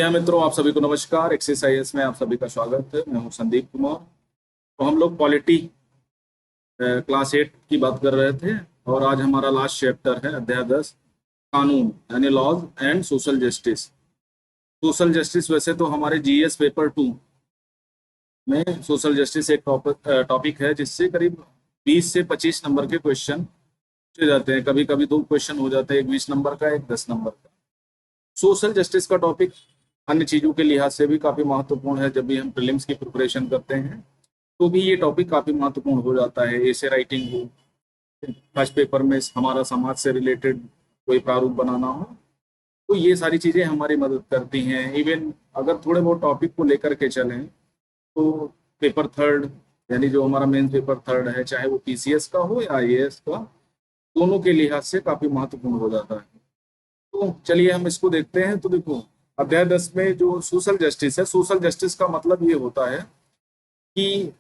जी हाँ मित्रों, आप सभी को नमस्कार। एक्सरसाइज में आप सभी का स्वागत है। मैं हूँ संदीप कुमार। तो हम लोग पॉलिटी क्लास 8 की बात कर रहे थे और आज हमारा लास्ट चैप्टर है अध्याय 10 कानून यानी laws and social justice. Social justice वैसे तो हमारे जीएस पेपर 2 में सोशल जस्टिस एक टॉपिक है जिससे करीब 20 से 25 नंबर के क्वेश्चन पूछे जाते हैं। कभी कभी 2 क्वेश्चन हो जाते हैं, एक 20 नंबर का, एक 10 नंबर का। सोशल जस्टिस का टॉपिक अन्य चीजों के लिहाज से भी काफी महत्वपूर्ण है। जब भी हम प्रीलिम्स की प्रिपरेशन करते हैं तो भी ये टॉपिक काफी महत्वपूर्ण हो जाता है। एसे राइटिंग हो, फर्स्ट पेपर में हमारा समाज से रिलेटेड कोई प्रारूप बनाना हो, तो ये सारी चीजें हमारी मदद करती हैं। इवन अगर थोड़े बहुत टॉपिक को लेकर के चलें तो पेपर थर्ड यानी जो हमारा मेन पेपर थर्ड है, चाहे वो पीसीएस का हो या आईएएस का, दोनों के लिहाज से काफी महत्वपूर्ण हो जाता है। तो चलिए हम इसको देखते हैं। तो देखो, अध्याय 10 में जो सोशल जस्टिस है, सोशल जस्टिस का मतलब ये होता है कि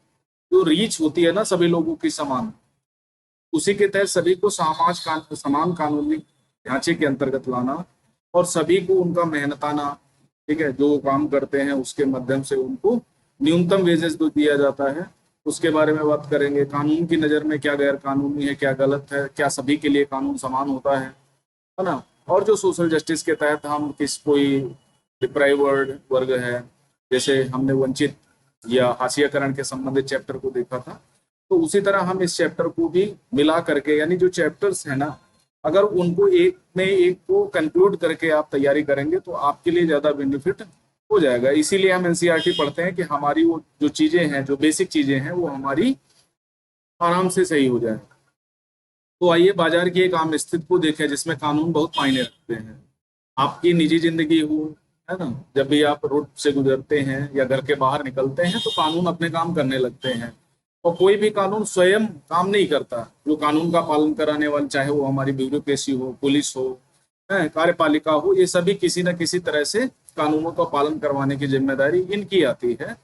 जो रीच होती है ना सभी लोगों की समान, उसी के तहत सभी को समान कानूनी ढांचे के अंतर्गत लाना और सभी को उनका मेहनताना, ठीक है, जो काम करते हैं उसके माध्यम से उनको न्यूनतम वेजेस जो दिया जाता है उसके बारे में बात करेंगे। कानून की नज़र में क्या गैर कानूनी है, क्या गलत है, क्या सभी के लिए कानून समान होता है ना। और जो सोशल जस्टिस के तहत हम कोई डिप्राइवर्ड वर्ग है, जैसे हमने वंचित या हाशियाकरण के संबंधित चैप्टर को देखा था, तो उसी तरह हम इस चैप्टर को भी मिला करके, यानी जो चैप्टर्स है ना, अगर उनको एक में एक को कंक्लूड करके आप तैयारी करेंगे तो आपके लिए ज्यादा बेनिफिट हो जाएगा। इसीलिए हम एनसीईआरटी पढ़ते हैं कि हमारी वो जो चीजें हैं, जो बेसिक चीजें हैं, वो हमारी आराम से सही हो जाए। तो आइए बाजार की एक आम स्थिति को देखें जिसमें कानून बहुत मायने रखते हैं। आपकी निजी जिंदगी हो, है ना, जब भी आप रोड से गुजरते हैं या घर के बाहर निकलते हैं तो कानून अपने काम करने लगते हैं। और कोई भी कानून स्वयं काम नहीं करता। जो कानून का पालन कराने वाले, चाहे वो हमारी ब्यूरोक्रेसी हो, पुलिस हो, कार्यपालिका हो, ये सभी किसी न किसी तरह से कानूनों का पालन करवाने की जिम्मेदारी इनकी आती है।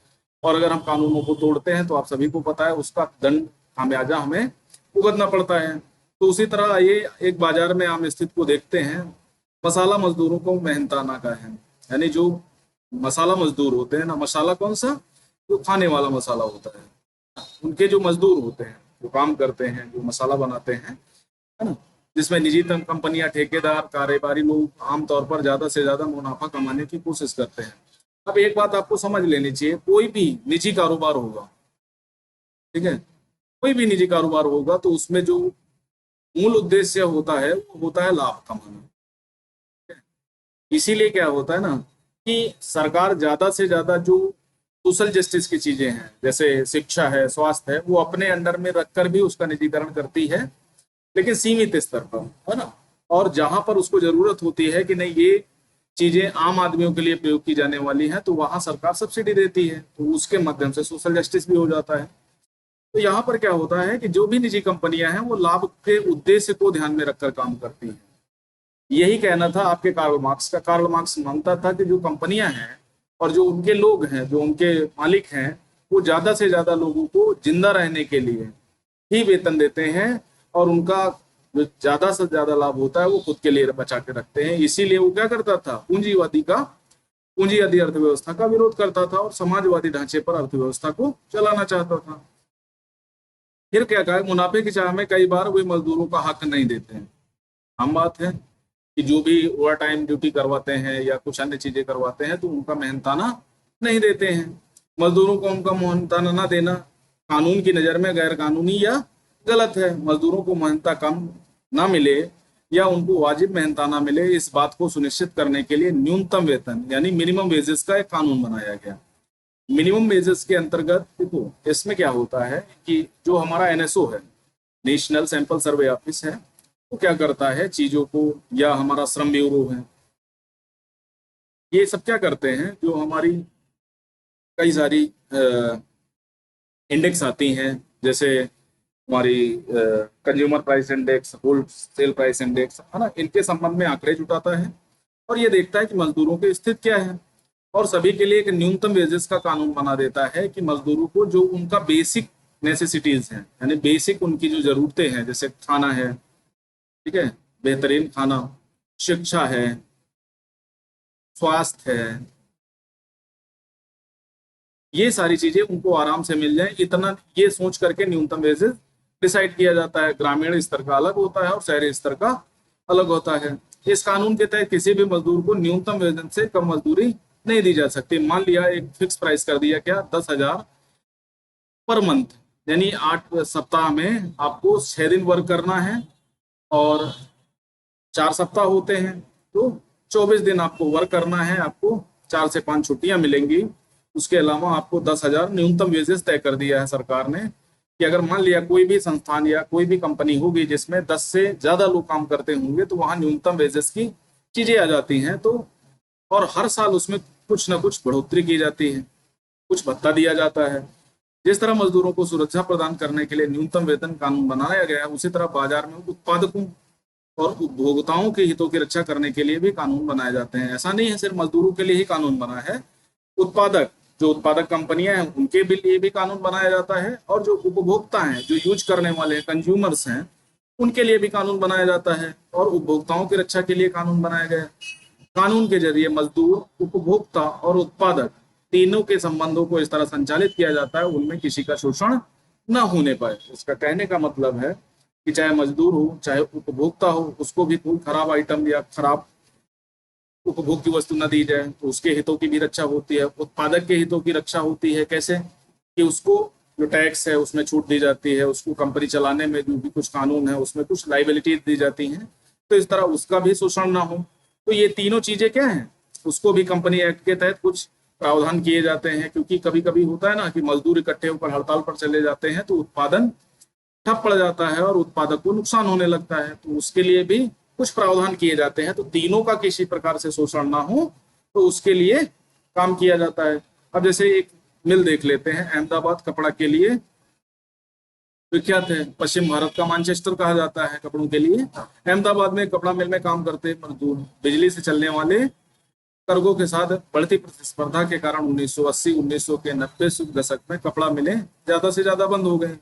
और अगर हम कानूनों को तोड़ते हैं तो आप सभी को पता है उसका दंड, खामियाजा हमें भुगतना पड़ता है। तो उसी तरह आइए एक बाजार में आम स्थिति को देखते हैं। मसाला मजदूरों को मेहनताना का है, यानी जो मसाला मजदूर होते हैं ना, मसाला कौन सा, जो खाने वाला मसाला होता है, उनके जो मजदूर होते हैं, जो काम करते हैं, जो मसाला बनाते हैं, है ना, जिसमें निजी कंपनियां, ठेकेदार, कारोबारी लोग आमतौर पर ज्यादा से ज्यादा मुनाफा कमाने की कोशिश करते हैं। अब एक बात आपको समझ लेनी चाहिए, कोई भी निजी कारोबार होगा, ठीक है, कोई भी निजी कारोबार होगा तो उसमें जो मूल उद्देश्य होता है वो होता है लाभ कमाना। इसीलिए क्या होता है ना कि सरकार ज्यादा से ज्यादा जो सोशल जस्टिस की चीजें हैं, जैसे शिक्षा है, स्वास्थ्य है, वो अपने अंडर में रखकर भी उसका निजीकरण करती है, लेकिन सीमित स्तर पर, है ना। और जहां पर उसको जरूरत होती है कि नहीं, ये चीजें आम आदमियों के लिए प्रयोग की जाने वाली हैं, तो वहां सरकार सब्सिडी देती है, तो उसके माध्यम से सोशल जस्टिस भी हो जाता है। तो यहाँ पर क्या होता है कि जो भी निजी कंपनियां हैं वो लाभ के उद्देश्य को ध्यान में रखकर काम करती हैं। यही कहना था आपके कार्ल मार्क्स का। कार्ल मार्क्स मानता था कि जो कंपनियां हैं और जो उनके लोग हैं, जो उनके मालिक हैं, वो ज्यादा से ज्यादा लोगों को जिंदा रहने के लिए ही वेतन देते हैं और उनका जो ज्यादा से ज्यादा लाभ होता है वो खुद के लिए बचा के रखते हैं। इसीलिए वो क्या करता था, पूंजीवादी अर्थव्यवस्था का विरोध करता था और समाजवादी ढांचे पर अर्थव्यवस्था को चलाना चाहता था। फिर क्या कहा, मुनाफे की चाह में कई बार वे मजदूरों का हक नहीं देते हैं। हम बात है कि जो भी ओवर टाइम ड्यूटी करवाते हैं या कुछ अन्य चीजें करवाते हैं तो उनका मेहनताना नहीं देते हैं। मजदूरों को उनका मेहनताना ना देना कानून की नजर में गैर कानूनी या गलत है। मजदूरों को मेहनता कम ना मिले या उनको वाजिब मेहनताना मिले, इस बात को सुनिश्चित करने के लिए न्यूनतम वेतन यानी मिनिमम वेजेस का एक कानून बनाया गया। मिनिमम वेजेस के अंतर्गत देखो इसमें क्या होता है कि जो हमारा एनएसओ है, नेशनल सैंपल सर्वे ऑफिस है, वो क्या करता है चीजों को, या हमारा श्रम ब्यूरो है, ये सब क्या करते हैं, जो हमारी कई सारी इंडेक्स आती हैं, जैसे हमारी consumer price index, wholesale price index, है ना, इनके संबंध में आंकड़े जुटाता है और ये देखता है कि मजदूरों की स्थिति क्या है और सभी के लिए एक न्यूनतम वेजेस का कानून बना देता है कि मजदूरों को जो उनका बेसिक नेसेसिटीज हैं, यानी बेसिक उनकी जो जरूरतें हैं, जैसे खाना है, ठीक है, बेहतरीन खाना, शिक्षा है, स्वास्थ्य है, ये सारी चीजें उनको आराम से मिल जाए, इतना ये सोच करके न्यूनतम वेजेस डिसाइड किया जाता है। ग्रामीण स्तर का अलग होता है और शहरी स्तर का अलग होता है। इस कानून के तहत किसी भी मजदूर को न्यूनतम वेतन से कम मजदूरी नहीं दी जा सकती। मान लिया एक फिक्स प्राइस कर दिया, क्या, 10,000 पर मंथ, यानी 8 सप्ताह में आपको 6 दिन वर्क करना है और 4 सप्ताह होते हैं, तो 24 दिन आपको वर्क करना है, आपको 4 से 5 छुट्टियां मिलेंगी। उसके अलावा आपको 10,000 न्यूनतम वेजेस तय कर दिया है सरकार ने कि अगर मान लिया कोई भी संस्थान या कोई भी कंपनी होगी जिसमें 10 से ज्यादा लोग काम करते होंगे तो वहां न्यूनतम वेजेस की चीजें आ जाती हैं। तो और हर साल उसमें कुछ ना कुछ बढ़ोतरी की जाती है, कुछ भत्ता दिया जाता है। जिस तरह मजदूरों को सुरक्षा प्रदान करने के लिए न्यूनतम वेतन कानून बनाया गया है, उसी तरह बाजार में उत्पादकों और उपभोक्ताओं के हितों की रक्षा करने के लिए भी कानून बनाए जाते हैं। ऐसा नहीं है सिर्फ मजदूरों के लिए ही कानून बना है, उत्पादक, जो उत्पादक कंपनियां हैं उनके भी लिए भी कानून बनाया जाता है, और जो उपभोक्ता हैं, जो यूज करने वाले हैं, कंज्यूमर्स हैं, उनके लिए भी कानून बनाया जाता है और उपभोक्ताओं की रक्षा के लिए कानून बनाया गया है। कानून के जरिए मजदूर, उपभोक्ता और उत्पादक तीनों के संबंधों को इस तरह संचालित किया जाता है उनमें किसी का शोषण न होने पाए। इसका कहने का मतलब है कि चाहे मजदूर हो चाहे उपभोक्ता हो, उसको भी कोई खराब आइटम या खराब उपभोग की वस्तु न दी जाए, तो उसके हितों की भी रक्षा होती है। उत्पादक के हितों की रक्षा होती है कैसे, कि उसको जो टैक्स है उसमें छूट दी जाती है, उसको कंपनी चलाने में जो भी कुछ कानून है उसमें कुछ लाइबिलिटी दी जाती हैं, तो इस तरह उसका भी शोषण ना हो। तो ये तीनों चीजें क्या हैं, उसको भी कंपनी एक्ट के तहत कुछ प्रावधान किए जाते हैं। क्योंकि कभी कभी होता है ना कि मजदूर इकट्ठे होकर हड़ताल पर चले जाते हैं तो उत्पादन ठप पड़ जाता है और उत्पादक को नुकसान होने लगता है, तो उसके लिए भी कुछ प्रावधान किए जाते हैं। तो तीनों का किसी प्रकार से शोषण ना हो तो उसके लिए काम किया जाता है। अब जैसे एक मिल देख लेते हैं, अहमदाबाद कपड़ा के लिए विख्यात है, पश्चिम भारत का मैनचेस्टर कहा जाता है कपड़ों के लिए। अहमदाबाद में कपड़ा मिल में काम करते मजदूर बिजली से चलने वाले कर्गों के साथ बढ़ती प्रतिस्पर्धा के कारण 1980 1900 के 90 दशक में कपड़ा मिलें ज्यादा से ज्यादा बंद हो गए।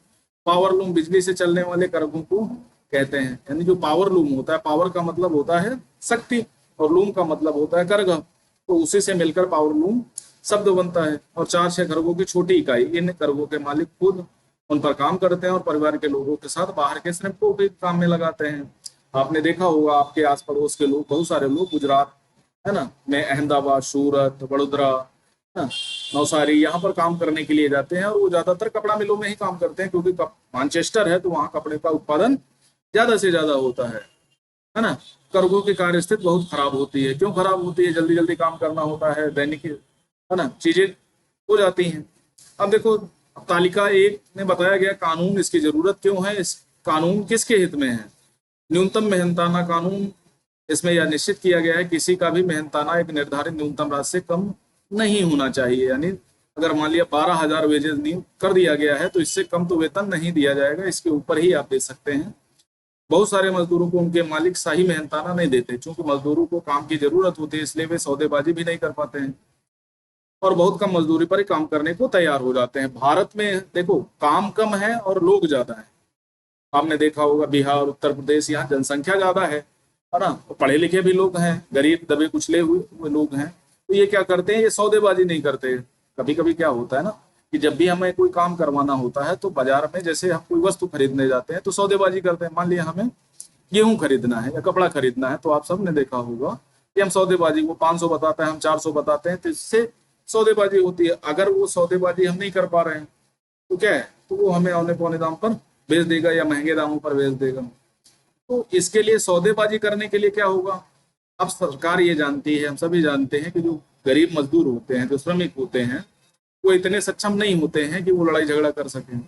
पावर लूम बिजली से चलने वाले कर्गों को कहते हैं, यानी जो पावर लूम होता है, पावर का मतलब होता है शक्ति और लूम का मतलब होता है कर्ग, तो उसी से मिलकर पावर लूम शब्द बनता है। और 4-6 कर्गों की छोटी इकाई, इन कर्गों के मालिक खुद उन पर काम करते हैं और परिवार के लोगों के साथ बाहर के श्रमिक को भी काम में लगाते हैं। आपने देखा होगा आपके आस पड़ोस के लोग, बहुत सारे लोग गुजरात है ना में, अहमदाबाद, सूरत, वडोदरा, नौसारी, यहाँ पर काम करने के लिए जाते हैं और वो ज्यादातर कपड़ा मिलों में ही काम करते हैं क्योंकि मैनचेस्टर है तो वहाँ कपड़े का उत्पादन ज्यादा से ज्यादा होता है ना। कर्गों की कार्य स्थिति बहुत खराब होती है। क्यों खराब होती है, जल्दी जल्दी काम करना होता है, दैनिक है ना चीजें हो जाती हैं। अब देखो तालिका 1 में बताया गया कानून, इसकी जरूरत क्यों है, इस कानून किसके हित में है। न्यूनतम मेहनताना कानून, इसमें यह निश्चित किया गया है किसी का भी मेहनताना एक निर्धारित न्यूनतम राशि से कम नहीं होना चाहिए। यानी अगर मान लिया 12,000 वेजेस कर दिया गया है तो इससे कम तो वेतन नहीं दिया जाएगा, इसके ऊपर ही आप दे सकते हैं। बहुत सारे मजदूरों को उनके मालिक सही मेहनताना नहीं देते, क्योंकि मजदूरों को काम की जरूरत होती है, इसलिए वे सौदेबाजी भी नहीं कर पाते हैं और बहुत कम मजदूरी पर ही काम करने को तैयार हो जाते हैं। भारत में देखो काम कम है और लोग ज्यादा है। आपने देखा होगा बिहार, उत्तर प्रदेश, यहाँ जनसंख्या ज्यादा है ना, तो पढ़े लिखे भी लोग हैं, गरीब दबे कुचले हुए लोग हैं, तो ये क्या करते हैं, ये सौदेबाजी नहीं करते। कभी कभी क्या होता है ना कि जब भी हमें कोई काम करवाना होता है तो बाजार में जैसे हम कोई वस्तु खरीदने जाते हैं तो सौदेबाजी करते हैं। मान लिया हमें गेहूं खरीदना है या कपड़ा खरीदना है तो आप सबने देखा होगा कि हम सौदेबाजी, वो 500 बताता है हम 400 बताते हैं, तो इससे सौदेबाजी होती है। अगर वो सौदेबाजी हम नहीं कर पा रहे हैं तो क्या है, तो वो हमें औने पौने दाम पर बेच देगा या महंगे दामों पर बेच देगा। तो इसके लिए सौदेबाजी करने के लिए क्या होगा, अब सरकार ये जानती है, हम सभी जानते हैं कि जो गरीब मजदूर होते हैं, जो श्रमिक होते हैं, वो इतने सक्षम नहीं होते हैं कि वो लड़ाई झगड़ा कर सकें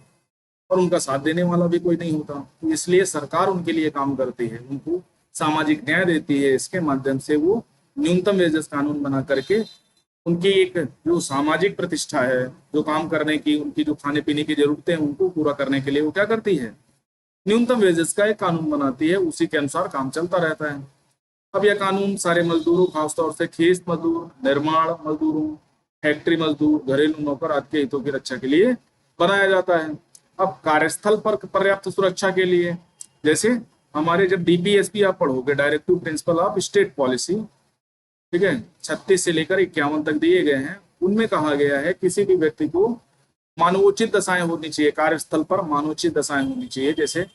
और उनका साथ देने वाला भी कोई नहीं होता। तो इसलिए सरकार उनके लिए काम करती है, उनको सामाजिक न्याय देती है, इसके माध्यम से वो न्यूनतम वेजेस कानून बना करके उनकी एक जो सामाजिक प्रतिष्ठा है, जो काम करने की, उनकी जो खाने पीने की जरूरतें हैं उनको पूरा करने के लिए वो क्या करती है, न्यूनतम वेजेस का एक कानून बनाती है, उसी के अनुसार काम चलता रहता है। अब यह कानून सारे मजदूरों, खासतौर से खेत मजदूर, निर्माण मजदूरों, फैक्ट्री मजदूर, घरेलू नौकर आदि के हितों की रक्षा के लिए बनाया जाता है। अब कार्यस्थल पर पर्याप्त सुरक्षा के लिए, जैसे हमारे जब डीपीएसपी आप पढ़ोगे, directive principle of state policy, ठीक है, 36 से लेकर 51 तक दिए गए हैं। उनमें कहा गया है किसी भी व्यक्ति को मानवोचित दशाएं होनी चाहिए, कार्यस्थल पर मानवोचित दशाएं होनी चाहिए। जैसे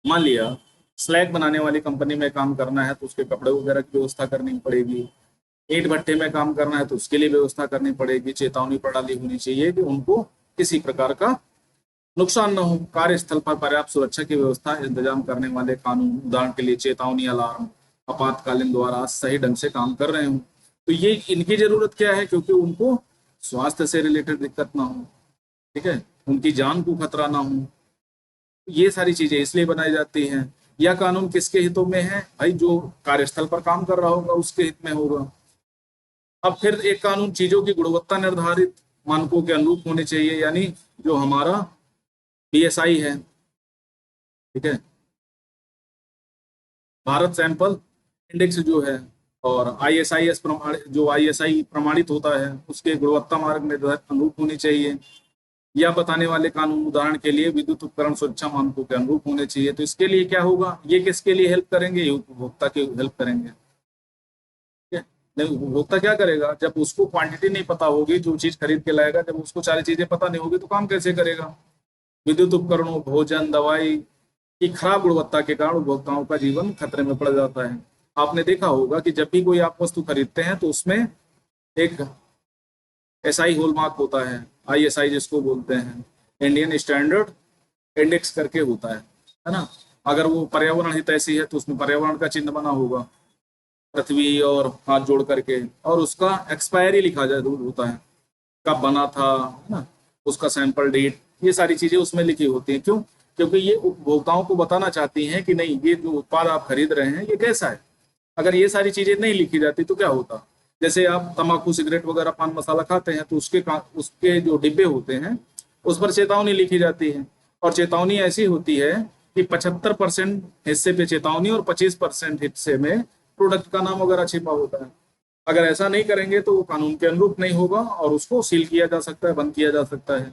मान लिया स्लैब बनाने वाली कंपनी में काम करना है तो उसके कपड़े वगैरह की व्यवस्था करनी पड़ेगी, ईंट भट्टे में काम करना है तो उसके लिए व्यवस्था करनी पड़ेगी, चेतावनी प्रणाली होनी चाहिए कि उनको किसी प्रकार का नुकसान न हो, कार्यस्थल पर पर्याप्त सुरक्षा की व्यवस्था इंतजाम करने वाले कानून, उदाहरण के लिए चेतावनी अलार्म, आपातकालीन द्वारा सही ढंग से काम कर रहे हो। तो ये इनकी जरूरत क्या है, क्योंकि उनको स्वास्थ्य से रिलेटेड दिक्कत ना हो, ठीक है, उनकी जान को खतरा ना हो, ये सारी चीजें इसलिए बनाई जाती हैं। यह कानून किसके हितों में है भाई, जो कार्यस्थल पर काम कर रहा होगा उसके हित में होगा। अब फिर एक कानून चीजों की गुणवत्ता निर्धारित मानकों के अनुरूप होने चाहिए, यानी जो हमारा बीएसआई है, ठीक है, भारत सैंपल इंडेक्स जो है, और आईएसआईएस प्रमाणित, जो आईएसआई प्रमाणित होता है उसके गुणवत्ता मार्ग निर्धारित अनुरूप होनी चाहिए। या बताने वाले कानून उदाहरण के लिए विद्युत उपकरण सुरक्षा मानकों के अनुरूप होने चाहिए। तो इसके लिए क्या होगा, ये किसके लिए हेल्प करेंगे, ये उपभोक्ता की हेल्प करेंगे। ठीक है, नहीं उपभोक्ता क्या करेगा, जब उसको क्वांटिटी नहीं पता होगी, जो चीज खरीद के लाएगा, जब उसको सारी चीजें पता नहीं होगी तो काम कैसे करेगा। विद्युत उपकरणों, भोजन, दवाई की खराब गुणवत्ता के कारण उपभोक्ताओं का जीवन खतरे में पड़ जाता है। आपने देखा होगा कि जब भी कोई आप वस्तु खरीदते हैं तो उसमें एक एसआई हॉलमार्क होता है, आईएसआई जिसको बोलते हैं, इंडियन स्टैंडर्ड इंडेक्स करके होता है ना। अगर वो पर्यावरण हित ऐसी है तो उसमें पर्यावरण का चिन्ह बना होगा, पृथ्वी और हाथ जोड़ करके, और उसका एक्सपायरी लिखा जरूर होता है, कब बना था, है ना, उसका सैंपल डेट, ये सारी चीजें उसमें लिखी होती हैं। क्यों, क्योंकि ये उपभोक्ताओं को बताना चाहती हैं कि नहीं, ये जो उत्पाद आप खरीद रहे हैं ये कैसा है। अगर ये सारी चीजें नहीं लिखी जाती तो क्या होता, जैसे आप तंबाकू, सिगरेट वगैरह, पान मसाला खाते हैं तो उसके जो डिब्बे होते हैं उस पर चेतावनी लिखी जाती है, और चेतावनी ऐसी होती है कि 75% हिस्से पे चेतावनी और 25% हिस्से में प्रोडक्ट का नाम वगैरह छिपा होता है। अगर ऐसा नहीं करेंगे तो वो कानून के अनुरूप नहीं होगा और उसको सील किया जा सकता है, बंद किया जा सकता है।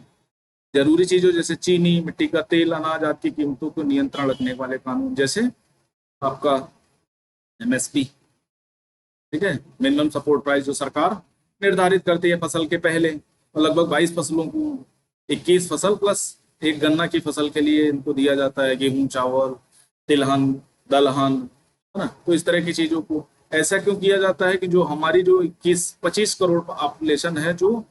जरूरी चीजों जैसे चीनी, मिट्टी का तेल, अनाज आदि की कीमतों को नियंत्रण रखने वाले कानून, जैसे आपका एमएसपी, ठीक है, मिनिमम सपोर्ट प्राइस, जो सरकार निर्धारित करती है फसल के पहले, और लगभग 22 फसलों को, 21 फसल प्लस एक गन्ना की फसल के लिए इनको दिया जाता है, गेहूं, चावल, तिलहन, दलहन, है ना। तो इस तरह की चीजों को ऐसा क्यों किया जाता है कि जो हमारी जो 21-25 करोड़ पॉपुलेशन है जो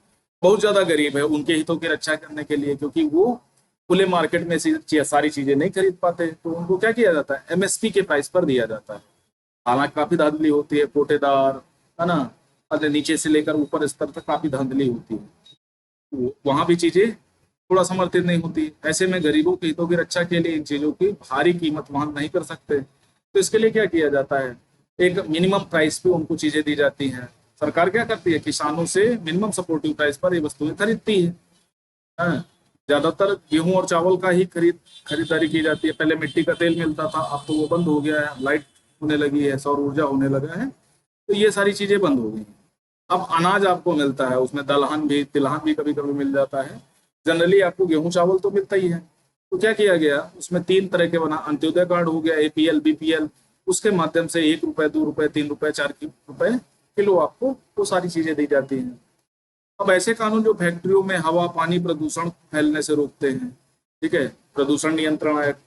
बहुत ज्यादा गरीब है, उनके हितों की रक्षा करने के लिए, क्योंकि वो खुले मार्केट में सारी चीजें नहीं खरीद पाते, तो उनको क्या किया जाता है, एमएसपी के प्राइस पर दिया जाता है। हालांकि काफी धांधली होती है, कोटेदार, है ना, अरे नीचे से लेकर ऊपर स्तर तक काफी धांधली होती है, तो वहां भी चीजें थोड़ा समर्थित नहीं होती। ऐसे में गरीबों के हितों की रक्षा के लिए इन चीजों की भारी कीमत वहन नहीं कर सकते, तो इसके लिए क्या किया जाता है, एक मिनिमम प्राइस पे उनको चीजें दी जाती हैं। सरकार क्या करती है, किसानों से मिनिमम सपोर्टिव प्राइस पर ये वस्तुएं खरीदती है। हाँ, ज्यादातर गेहूं और चावल का ही खरीदारी की जाती है। पहले मिट्टी का तेल मिलता था, अब तो वो बंद हो गया है, लाइट होने लगी है, सौर ऊर्जा होने लगा है, तो ये सारी चीजें बंद हो गई हैं। अब अनाज आपको मिलता है, उसमें दलहन भी, तिलहन भी कभी कभी मिल जाता है। जनरली आपको गेहूं चावल तो मिलता ही है। तो क्या किया गया, उसमें 3 तरह के बना, अंत्योदय कार्ड हो गया, एपीएल, बीपीएल, उसके माध्यम से 1 रुपए, 2 रुपए, 3 रुपए, 4 रुपए किलो आपको वो सारी चीजें दी जाती हैं। अब ऐसे कानून जो फैक्ट्रियों में हवा पानी प्रदूषण फैलने से रोकते हैं, ठीक है, प्रदूषण नियंत्रण एक्ट,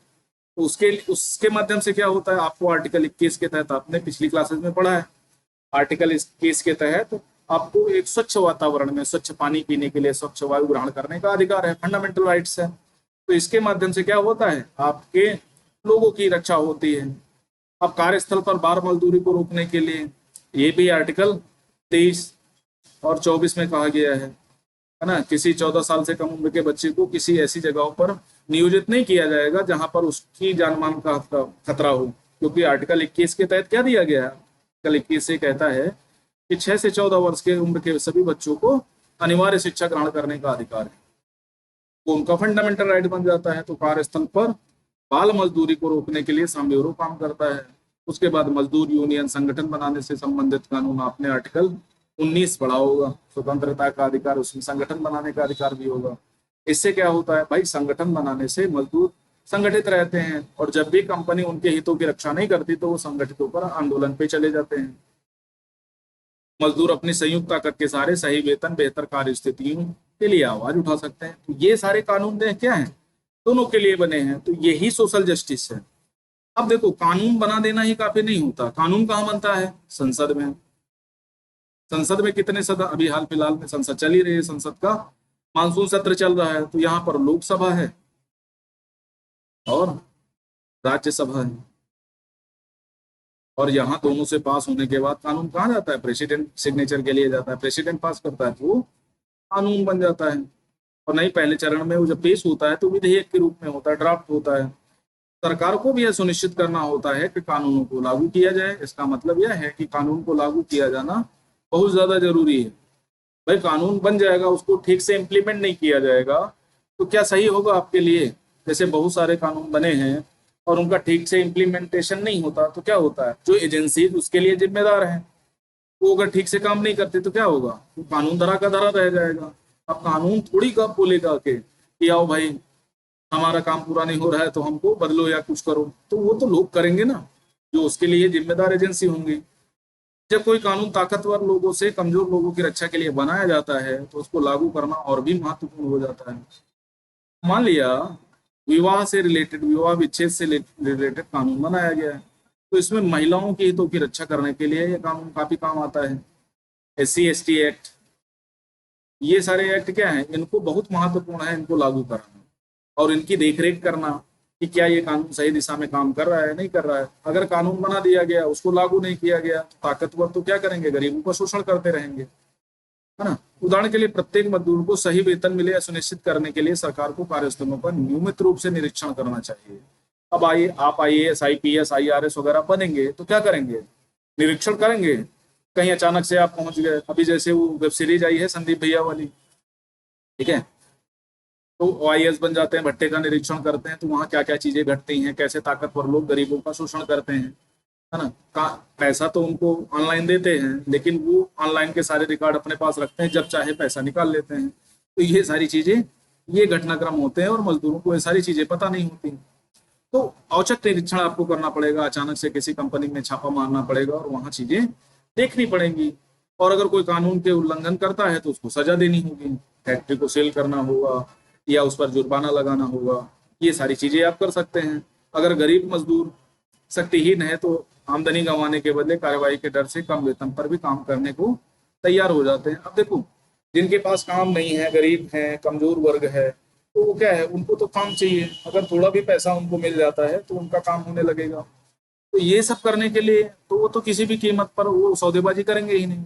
तो उसके उसके माध्यम से क्या होता है, आपको आर्टिकल 21 के तहत आपने पिछली क्लासेस में पढ़ा है, आर्टिकल 21 के तहत आपको एक स्वच्छ वातावरण में स्वच्छ पानी पीने के लिए स्वच्छ वायु ग्रहण करने का अधिकार है, फंडामेंटल राइट्स है। तो इसके माध्यम से क्या होता है, आपके लोगों की रक्षा होती है। अब कार्यस्थल पर बाल मजदूरी को रोकने के लिए ये भी आर्टिकल 23 और 24 में कहा गया है ना, किसी 14 साल से कम उम्र के बच्चे को किसी ऐसी जगहों पर नियोजित नहीं किया जाएगा जहां पर उसकी जान मान का खतरा हो, क्योंकि आर्टिकल 21 के तहत क्या दिया गया है, आर्टिकल 21 से कहता है कि 6 से 14 वर्ष के उम्र के सभी बच्चों को अनिवार्य शिक्षा ग्रहण करने का अधिकार है, वो उनका फंडामेंटल राइट बन जाता है। तो कार्यस्थल पर बाल मजदूरी को रोकने के लिए साम ब्यूरो काम करता है। उसके बाद मजदूर यूनियन संगठन बनाने से संबंधित कानून, आपने आर्टिकल 19 पढ़ा होगा, स्वतंत्रता का अधिकार, उसमें संगठन बनाने का अधिकार भी होगा। इससे क्या होता है भाई, संगठन बनाने से मजदूर संगठित रहते हैं, और जब भी कंपनी उनके हितों की रक्षा नहीं करती तो वो संगठितों पर आंदोलन पे चले जाते हैं। मजदूर अपनी संयुक्त ताकत के सहारे सही वेतन, बेहतर कार्य स्थितियों के लिए आवाज उठा सकते हैं। तो ये सारे कानून दें क्या है, दोनों के लिए बने हैं। तो यही सोशल जस्टिस है। अब देखो, कानून बना देना ही काफी नहीं होता। कानून कहाँ बनता है? संसद में। संसद में कितने सदस्य, अभी हाल फिलहाल में संसद चल ही रही है, संसद का मानसून सत्र चल रहा है। तो यहाँ पर लोकसभा है और राज्यसभा है, और यहाँ दोनों से पास होने के बाद कानून कहाँ जाता है? प्रेसिडेंट सिग्नेचर के लिए जाता है। प्रेसिडेंट पास करता है तो वो कानून बन जाता है। और नहीं, पहले चरण में वो जब पेश होता है तो विधेयक के रूप में होता है, ड्राफ्ट होता है। सरकार को भी यह सुनिश्चित करना होता है कि कानूनों को लागू किया जाए। इसका मतलब यह है कि कानून को लागू किया जाना बहुत ज्यादा जरूरी है। भाई, कानून बन जाएगा, उसको ठीक से इम्प्लीमेंट नहीं किया जाएगा तो क्या सही होगा आपके लिए? जैसे बहुत सारे कानून बने हैं और उनका ठीक से इम्प्लीमेंटेशन नहीं होता तो क्या होता है? जो एजेंसी उसके लिए जिम्मेदार है, वो अगर ठीक से काम नहीं करते तो क्या होगा? तो कानून धरा का धरा रह जाएगा। अब कानून थोड़ी का बोलेगा कि आओ भाई, हमारा काम पूरा नहीं हो रहा है तो हमको बदलो या कुछ करो। तो वो तो लोग करेंगे ना, जो उसके लिए जिम्मेदार एजेंसी होंगी। जब कोई कानून ताकतवर लोगों से कमजोर लोगों की रक्षा के लिए बनाया जाता है तो उसको लागू करना और भी महत्वपूर्ण हो जाता है। मान लिया विवाह से रिलेटेड, विवाह विच्छेद से रिलेटेड कानून बनाया गया है, तो इसमें महिलाओं के हितों की रक्षा करने के लिए ये कानून काफी काम आता है। SC ST एक्ट, ये सारे एक्ट क्या है, इनको बहुत महत्वपूर्ण है इनको लागू करना और इनकी देखरेख करना कि क्या ये कानून सही दिशा में काम कर रहा है नहीं कर रहा है। अगर कानून बना दिया गया, उसको लागू नहीं किया गया तो ताकतवर तो क्या करेंगे? गरीबों का शोषण करते रहेंगे, है ना। उदाहरण के लिए, प्रत्येक मजदूर को सही वेतन मिले या सुनिश्चित करने के लिए सरकार को कार्यस्थलों पर नियमित रूप से निरीक्षण करना चाहिए। अब आइए, आप IAS IPS IRS वगैरह बनेंगे तो क्या करेंगे? निरीक्षण करेंगे। कहीं अचानक से आप पहुंच गए, अभी जैसे वो वेब सीरीज आई है संदीप भैया वाली, ठीक है, तो OIS बन जाते हैं, भट्टे का निरीक्षण करते हैं, तो वहाँ क्या क्या चीजें घटती हैं, कैसे ताकतवर लोग गरीबों का शोषण करते हैं, है ना। पैसा तो उनको ऑनलाइन देते हैं, लेकिन वो ऑनलाइन के सारे रिकॉर्ड अपने पास रखते हैं, जब चाहे पैसा निकाल लेते हैं। तो ये सारी चीजें, ये घटनाक्रम होते हैं और मजदूरों को ये सारी चीजें पता नहीं होती। तो औचक निरीक्षण आपको करना पड़ेगा, अचानक से किसी कंपनी में छापा मारना पड़ेगा और वहां चीजें देखनी पड़ेंगी। और अगर कोई कानून के उल्लंघन करता है तो उसको सजा देनी होगी, फैक्ट्री को सील करना होगा या उस पर जुर्माना लगाना होगा। ये सारी चीजें आप कर सकते हैं। अगर गरीब मजदूर शक्तिहीन है तो आमदनी गंवाने के बदले कार्रवाई के डर से कम वेतन पर भी काम करने को तैयार हो जाते हैं। अब देखो, जिनके पास काम नहीं है, गरीब है, कमजोर वर्ग है, तो वो क्या है, उनको तो काम चाहिए। अगर थोड़ा भी पैसा उनको मिल जाता है तो उनका काम होने लगेगा। तो ये सब करने के लिए तो वो तो किसी भी कीमत पर वो सौदेबाजी करेंगे ही नहीं।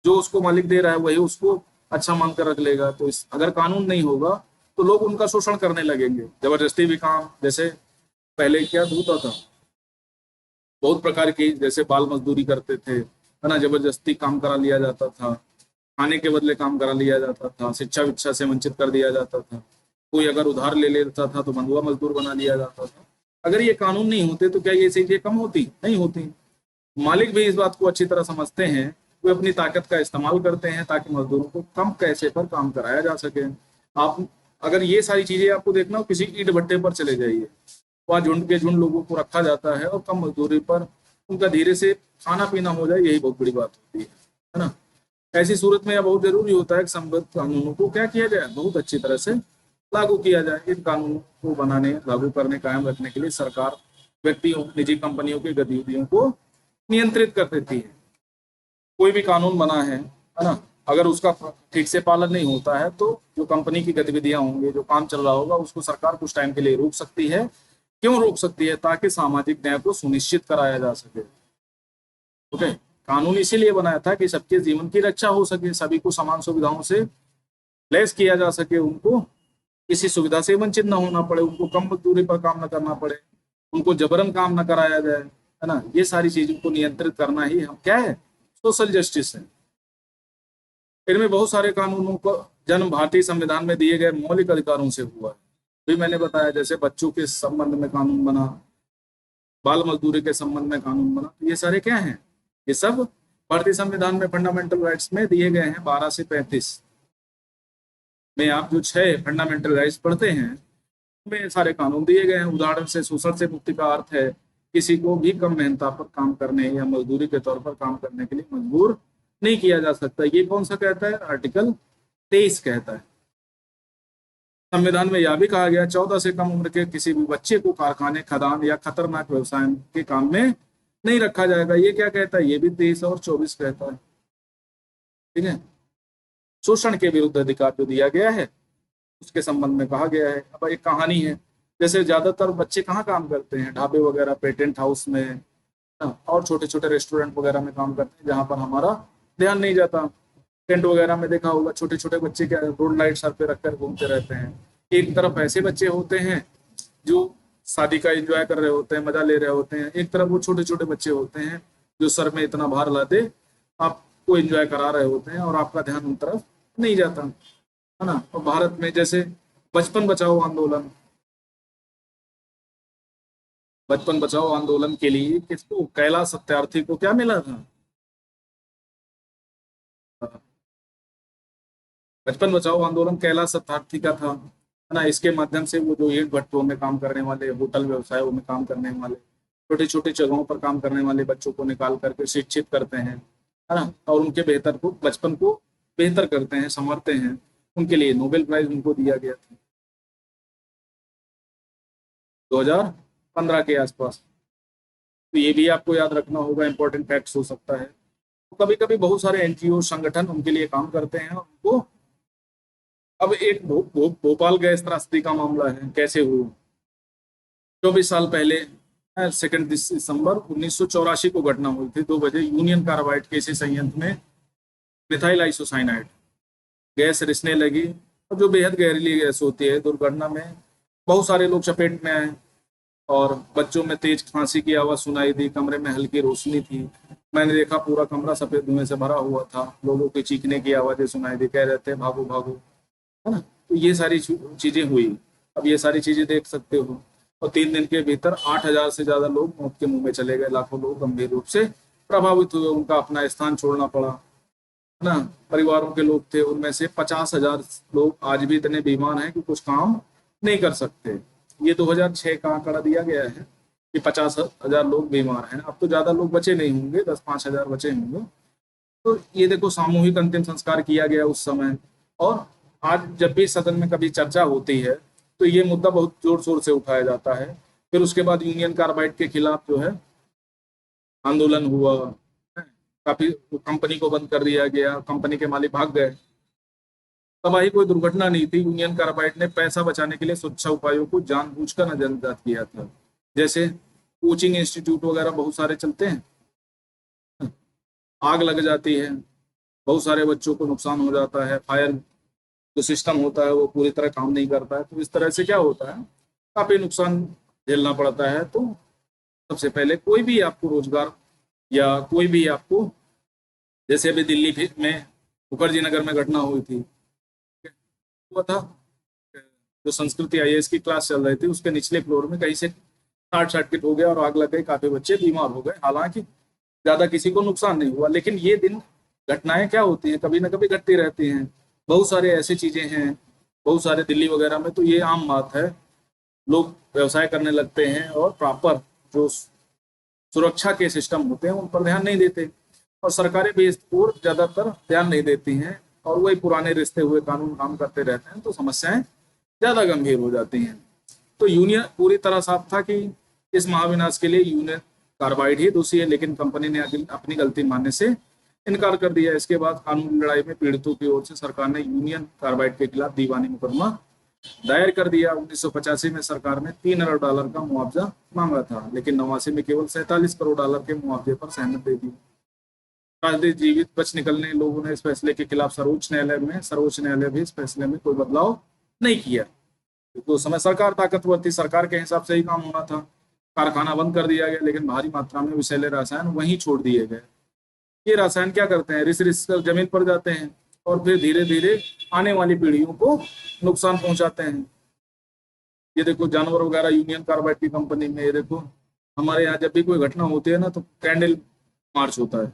जो उसको मालिक दे रहा है वही उसको अच्छा मान कर रख लेगा। तो अगर कानून नहीं होगा तो लोग उनका शोषण करने लगेंगे, जबरदस्ती भी काम। जैसे पहले क्या होता था, बहुत प्रकार की, जैसे बाल मजदूरी करते थे, है ना, जबरदस्ती काम करा लिया जाता था, खाने के बदले काम करा लिया जाता था, शिक्षा विक्षा से वंचित कर दिया जाता था, कोई अगर उधार ले लेता था तो बंधुआ मजदूर बना लिया जाता था। अगर ये कानून नहीं होते तो क्या ये चीजें कम होती? नहीं होती। मालिक भी इस बात को अच्छी तरह समझते हैं, वे अपनी ताकत का इस्तेमाल करते हैं ताकि मजदूरों को कम पैसे पर काम कराया जा सके। आप अगर ये सारी चीजें आपको देखना हो, किसी ईंट भट्टे पर चले जाइए, वहाँ झुंड के झुंड लोगों को रखा जाता है और कम मजदूरी पर उनका धीरे से खाना पीना हो जाए, यही बहुत बड़ी बात होती है ना। ऐसी सूरत में यह बहुत जरूरी होता है कि संबद्ध कानूनों को क्या किया जाए, बहुत अच्छी तरह से लागू किया जाए। इन कानूनों को बनाने, लागू करने, कायम रखने के लिए सरकार व्यक्तियों, निजी कंपनियों की गतिविधियों को नियंत्रित कर देती है। कोई भी कानून बना है ना, अगर उसका ठीक से पालन नहीं होता है तो जो कंपनी की गतिविधियां होंगी, जो काम चल रहा होगा, उसको सरकार कुछ टाइम के लिए रोक सकती है। क्यों रोक सकती है? ताकि सामाजिक न्याय को सुनिश्चित कराया जा सके। ओके, कानून इसीलिए बनाया था कि सबके जीवन की रक्षा हो सके, सभी को समान सुविधाओं से लैस किया जा सके, उनको किसी सुविधा से वंचित न होना पड़े, उनको कम मजदूरी पर काम न करना पड़े, उनको जबरन काम न कराया जाए, है ना। ये सारी चीजों को नियंत्रित करना ही हम क्या है, सोशल जस्टिस है। इनमें बहुत सारे कानूनों का जन्म भारतीय संविधान में दिए गए मौलिक अधिकारों से हुआ है। भी मैंने बताया, जैसे बच्चों के संबंध में कानून बना, बाल मजदूरी के संबंध में कानून बना, तो ये सारे क्या हैं, ये सब भारतीय संविधान में फंडामेंटल राइट्स में दिए गए हैं। 12 से 35 में आप जो 6 फंडामेंटल राइट्स पढ़ते हैं में सारे कानून दिए गए हैं। उदाहरण से शोषण से मुक्ति का अर्थ है किसी को भी कम मेहनता पर काम करने या मजदूरी के तौर पर काम करने के लिए मजबूर नहीं किया जा सकता। ये कौन सा कहता है? आर्टिकल 23 कहता है। संविधान में यह भी कहा गया 14 से कम उम्र के किसी भी बच्चे को कारखाने, खदान या खतरनाक व्यवसाय के काम में नहीं रखा जाएगा। ये क्या कहता है? ये भी 23 और 24 कहता है। ठीक है। शोषण के विरुद्ध अधिकार जो दिया गया है उसके संबंध में कहा गया है। अब एक कहानी है, जैसे ज्यादातर बच्चे कहाँ काम करते हैं? ढाबे वगैरह पे, टेंट हाउस में, और छोटे छोटे रेस्टोरेंट वगैरह में काम करते हैं जहाँ पर हमारा ध्यान नहीं जाता। टेंट वगैरह में देखा होगा छोटे छोटे बच्चे क्या रोड लाइट सर पे रखकर घूमते रहते हैं। एक तरफ ऐसे बच्चे होते हैं जो शादी का एंजॉय कर रहे होते हैं, मजा ले रहे होते हैं, एक तरफ वो छोटे छोटे बच्चे होते हैं जो सर में इतना भार लादे आपको एंजॉय करा रहे होते हैं और आपका ध्यान उन तरफ नहीं जाता, है ना। और भारत में जैसे बचपन बचाओ आंदोलन, बचपन बचाओ आंदोलन के लिए किसको? कैलाश सत्यार्थी को क्या मिला था? बचपन बचाओ आंदोलन कैलाश सत्यार्थी का था, है ना। इसके माध्यम से वो जो ईंट भट्टों में काम करने वाले, होटल व्यवसायों में काम करने वाले, छोटे छोटे जगहों पर काम करने वाले बच्चों को निकाल करके शिक्षित करते हैं, है ना, और उनके बेहतर को, बचपन को बेहतर करते हैं, संवारते हैं। उनके लिए नोबेल प्राइज उनको दिया गया था 2015 के आसपास। तो ये भी आपको याद रखना होगा, इंपॉर्टेंट फैक्ट्स हो सकता है। तो कभी कभी बहुत सारे एनजीओ संगठन उनके लिए काम करते हैं उनको। अब एक भोपाल गैस त्रासदी का मामला है, कैसे हुआ? 24 साल पहले 2 दिसंबर 1984 को घटना हुई थी। 2 बजे यूनियन कार्बाइड के इसी संयंत्र में मिथाइल आइसोसाइनाइड गैस रिसने लगी, और जो बेहद जहरीली गैस होती है। दुर्घटना में बहुत सारे लोग चपेट में आए और बच्चों में तेज खांसी की आवाज सुनाई दी। कमरे में हल्की रोशनी थी। मैंने देखा पूरा कमरा सफेद धुएं से भरा हुआ था। लोगों की चीखने की आवाजें सुनाई दी, कह रहे थे भागो भागो, है ना। तो ये सारी चीजें हुई। अब ये सारी चीजें देख सकते हो। और 3 दिन के भीतर 8,000 से ज्यादा लोग मौत के मुंह में चले गए। लाखों लोग गंभीर रूप से प्रभावित हुए, उनका अपना स्थान छोड़ना पड़ा, है ना। परिवारों के लोग थे, उनमें से 50,000 लोग आज भी इतने बीमार हैं कि कुछ काम नहीं कर सकते। ये 2006 का आंकड़ा दिया गया है कि 50,000 लोग बीमार हैं। अब तो ज्यादा लोग बचे नहीं होंगे, 10-5 हजार बचे होंगे। तो ये देखो, सामूहिक अंतिम संस्कार किया गया उस समय। और आज जब भी सदन में कभी चर्चा होती है तो ये मुद्दा बहुत जोर शोर से उठाया जाता है। फिर उसके बाद यूनियन कार्बाइड के खिलाफ जो है आंदोलन हुआ, काफी कंपनी को बंद कर दिया गया, कंपनी के मालिक भाग गए। तबाही कोई दुर्घटना नहीं थी। यूनियन कार्बाइड ने पैसा बचाने के लिए सुरक्षा उपायों को जानबूझकर नजरअंदाज किया था। जैसे कोचिंग इंस्टीट्यूट वगैरह बहुत सारे चलते हैं, आग लग जाती है, बहुत सारे बच्चों को नुकसान हो जाता है, फायर जो सिस्टम होता है वो पूरी तरह काम नहीं करता है। तो इस तरह से क्या होता है, काफी नुकसान झेलना पड़ता है। तो सबसे पहले कोई भी आपको रोजगार या कोई भी आपको, जैसे अभी दिल्ली में मुखर्जी नगर में घटना हुई थी, हुआ था, जो संस्कृति आईएएस की क्लास चल रही थी उसके निचले फ्लोर में कहीं से शॉर्ट सर्किट हो गया और आग लग गई, काफी बच्चे बीमार हो गए। हालांकि ज्यादा किसी को नुकसान नहीं हुआ, लेकिन ये दिन घटनाएं क्या होती हैं, कभी ना कभी घटती रहती हैं। बहुत सारे ऐसी चीजें हैं, बहुत सारे दिल्ली वगैरह में तो ये आम बात है। लोग व्यवसाय करने लगते हैं और प्रॉपर जो सुरक्षा के सिस्टम होते हैं उन पर ध्यान नहीं देते, और सरकारें भी इस पर ज्यादातर ध्यान नहीं देती हैं, और वही पुराने रिश्ते हुए कानून काम करते रहते हैं, तो समस्याएं ज्यादा गंभीर हो जाती हैं। तो यूनियन पूरी तरह साफ था कि इस महाविनाश के लिए यूनियन कार्बाइड ही दोषी है, लेकिन कंपनी ने अपनी गलती मानने से इनकार कर दिया। इसके बाद कानूनी लड़ाई में पीड़ितों की ओर से सरकार ने यूनियन कार्बाइड के खिलाफ दीवानी मुकदमा दायर कर दिया। 1985 में सरकार ने $3 अरब का मुआवजा मांगा था, लेकिन 89 में केवल $47 करोड़ के मुआवजे पर सहमत दे दी। राजनीति जीवित बच निकलने लोगों ने इस फैसले के खिलाफ सर्वोच्च न्यायालय भी इस फैसले में कोई बदलाव नहीं किया। तो उस समय सरकार ताकतवर थी, सरकार के हिसाब से ही काम होना था। कारखाना बंद कर दिया गया, लेकिन भारी मात्रा में विषैले रसायन वहीं छोड़ दिए गए। ये रसायन क्या करते हैं, रिस रिस कर जमीन पर जाते हैं और फिर धीरे धीरे आने वाली पीढ़ियों को नुकसान पहुंचाते हैं। ये देखो जानवर वगैरह यूनियन कार्बाइड की कंपनी में, ये देखो हमारे यहाँ जब भी कोई घटना होती है ना तो कैंडल मार्च होता है,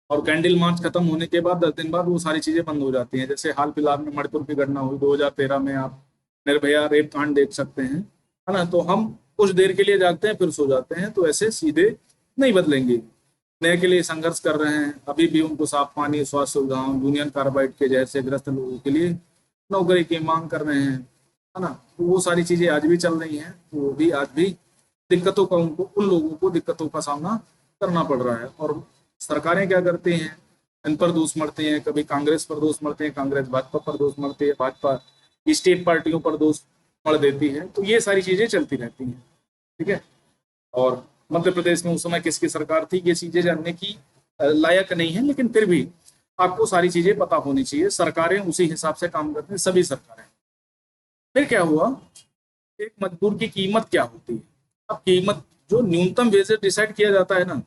और कैंडल मार्च खत्म होने के बाद 10 दिन बाद वो सारी चीजें बंद हो जाती हैं। जैसे हाल फिलहाल में मणिपुर की घटना हुई 2013 में, आप निर्भया रेप कांड देख सकते हैं, है ना। तो हम कुछ देर के लिए जागते हैं फिर सो जाते हैं, तो ऐसे सीधे नहीं बदलेंगे। नए के लिए संघर्ष कर रहे हैं, अभी भी उनको साफ पानी, स्वास्थ्य सुविधाओं, यूनियन कार्बाइड के जैसे ग्रस्त लोगों के लिए नौकरी की मांग कर रहे हैं, है ना। तो वो सारी चीजें आज भी चल रही हैं, तो वो भी आज भी दिक्कतों का उनको, उन लोगों को दिक्कतों का सामना करना पड़ रहा है। और सरकारें क्या करती हैं, इन पर दोष मढ़ती हैं, कभी कांग्रेस पर दोष मढ़ते हैं, कांग्रेस भाजपा पर दोष मढ़ती है, भाजपा स्टेट पार्टियों पर दोष मढ़ देती है। तो ये सारी चीजें चलती रहती हैं, ठीक है। और मध्य प्रदेश में उस समय किसकी सरकार थी, ये चीजें जानने की लायक नहीं है, लेकिन फिर भी आपको सारी चीजें पता होनी चाहिए। सरकारें उसी हिसाब से काम करती हैं, सभी सरकारें। फिर क्या हुआ, एक मजदूर की कीमत क्या होती है। अब कीमत जो न्यूनतम वेजेस डिसाइड किया जाता है ना,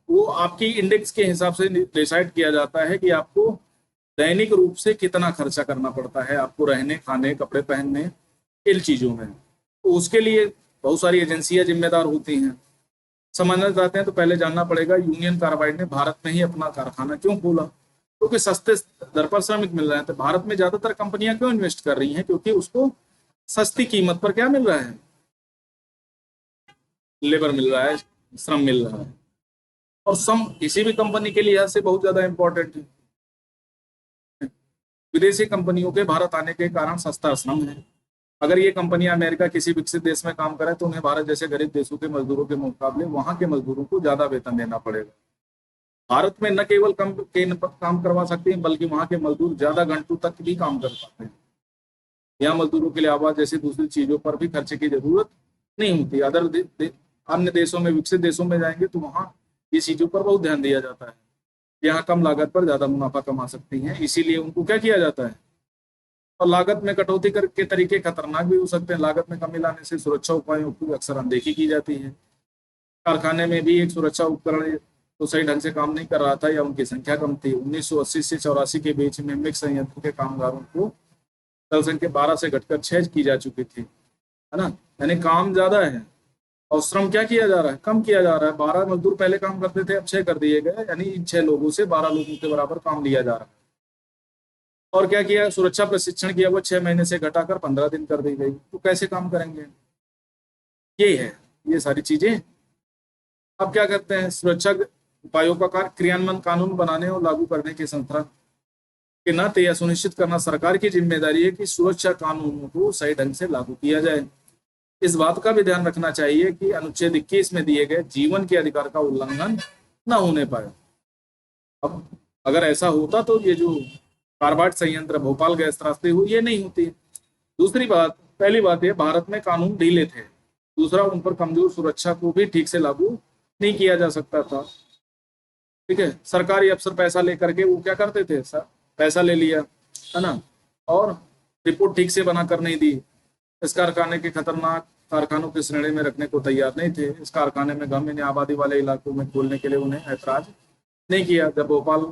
वो आपकी इंडेक्स के हिसाब से डिसाइड किया जाता है कि आपको दैनिक रूप से कितना खर्चा करना पड़ता है, आपको रहने, खाने, कपड़े पहनने, इन चीजों में। तो उसके लिए बहुत सारी एजेंसियां जिम्मेदार होती हैं। समझना चाहते हैं तो पहले जानना पड़ेगा यूनियन कार्बाइड ने भारत में ही अपना कारखाना क्यों खोला। क्योंकि सस्ते दर पर श्रमिक मिल रहे हैं। तो भारत में ज्यादातर कंपनियां क्यों इन्वेस्ट कर रही हैं, क्योंकि उसको सस्ती कीमत पर क्या मिल रहा है, लेबर मिल रहा है, श्रम मिल रहा है। और श्रम किसी भी कंपनी के लिहाज से बहुत ज्यादा इंपॉर्टेंट है। विदेशी कंपनियों के भारत आने के कारण सस्ता श्रम है। अगर ये कंपनियां अमेरिका किसी विकसित देश में काम करें तो उन्हें भारत जैसे गरीब देशों के मजदूरों के मुकाबले वहां के मजदूरों को ज्यादा वेतन देना पड़ेगा। भारत में न केवल काम करवा सकते हैं, बल्कि वहां के मजदूर ज्यादा घंटों तक भी काम कर पाते हैं। यहाँ मजदूरों के लिए आवाज जैसी दूसरी चीजों पर भी खर्चे की जरूरत नहीं होती। अन्य देशों में, विकसित देशों में जाएंगे तो वहाँ ये चीजों पर बहुत ध्यान दिया जाता है। यहाँ कम लागत पर ज्यादा मुनाफा कमा सकती हैं, इसीलिए उनको क्या किया जाता है। और लागत में कटौती के तरीके खतरनाक भी हो सकते हैं। लागत में कमी लाने से सुरक्षा उपायों की अक्सर अनदेखी की जाती है। कारखाने में भी एक सुरक्षा उपकरण तो सही ढंग से काम नहीं कर रहा था या उनकी संख्या कम थी। 1980 से 84 के बीच में मिक्स संयंत्र के कामगारों को दल संख्या 12 से घटकर 6 की जा चुकी थी, है ना। यानी काम ज्यादा है और श्रम क्या किया जा रहा है, कम किया जा रहा है। 12 मजदूर पहले काम करते थे, अब 6 कर दिए गए, यानी इन 6 लोगों से 12 लोगों के बराबर काम लिया जा रहा है। और क्या किया, सुरक्षा प्रशिक्षण किया, वो 6 महीने से घटाकर 15 दिन कर दी गई। तो कैसे काम करेंगे, ये है ये सारी चीजें। अब क्या करते हैं, सुरक्षा उपायों का क्रियान्वयन कानून बनाने और लागू करने के संस्था के नाते यह सुनिश्चित करना सरकार की जिम्मेदारी है कि सुरक्षा कानूनों को सही ढंग से लागू किया जाए। इस बात का भी ध्यान रखना चाहिए कि अनुच्छेद 21 में दिए गए जीवन के अधिकार का उल्लंघन न होने पाए। अब अगर ऐसा होता तो ये जो कार्बाइड संयंत्र भोपाल गैस त्रासदी हुई, ये नहीं होती। दूसरी बात, पहली बात है भारत में कानून ढीले थे। दूसरा, उन पर कमजोर सुरक्षा को भी ठीक से लागू नहीं किया जा सकता था। ठीक है, सरकारी अफसर पैसा लेकर के वो क्या करते थे, सर पैसा ले लिया, है ना, और रिपोर्ट ठीक से बनाकर नहीं दी। इस कारखाने के खतरनाक कारखानों की श्रेणी में रखने को तैयार नहीं थे। इस कारखाने में गंभीर आबादी वाले इलाकों में खोलने के लिए उन्हें ऐतराज नहीं किया। जब भोपाल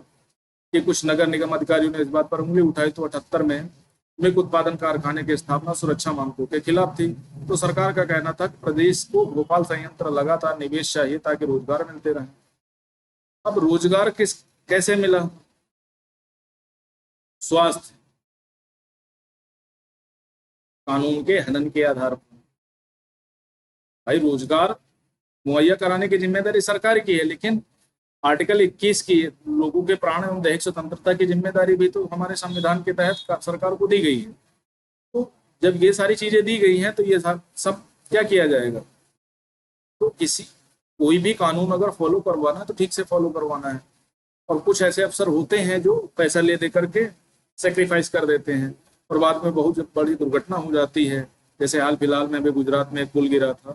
के कुछ नगर निगम अधिकारियों ने इस बात पर उंगली उठाई तो 78 में मिल्क उत्पादन कारखाने की स्थापना सुरक्षा मांगों के खिलाफ थी। तो सरकार का कहना था कि प्रदेश को भोपाल संयंत्र लगातार निवेश चाहिए ताकि रोजगार मिलते रहे। अब रोजगार कैसे मिला, स्वास्थ्य कानून के हनन के आधार पर। भाई रोजगार मुहैया कराने की जिम्मेदारी सरकार की है, लेकिन आर्टिकल 21 की लोगों के प्राण एवं दैहिक स्वतंत्रता की जिम्मेदारी भी तो हमारे संविधान के तहत सरकार को दी गई है। तो जब ये सारी चीजें दी गई हैं तो ये सब क्या किया जाएगा। तो कोई भी कानून अगर फॉलो करवाना है तो ठीक से फॉलो करवाना है। और कुछ ऐसे अफसर होते हैं जो पैसा ले दे करके सेक्रीफाइस कर देते हैं और बाद में बहुत बड़ी दुर्घटना हो जाती है। जैसे हाल फिलहाल में भी गुजरात में एक पुल गिरा था।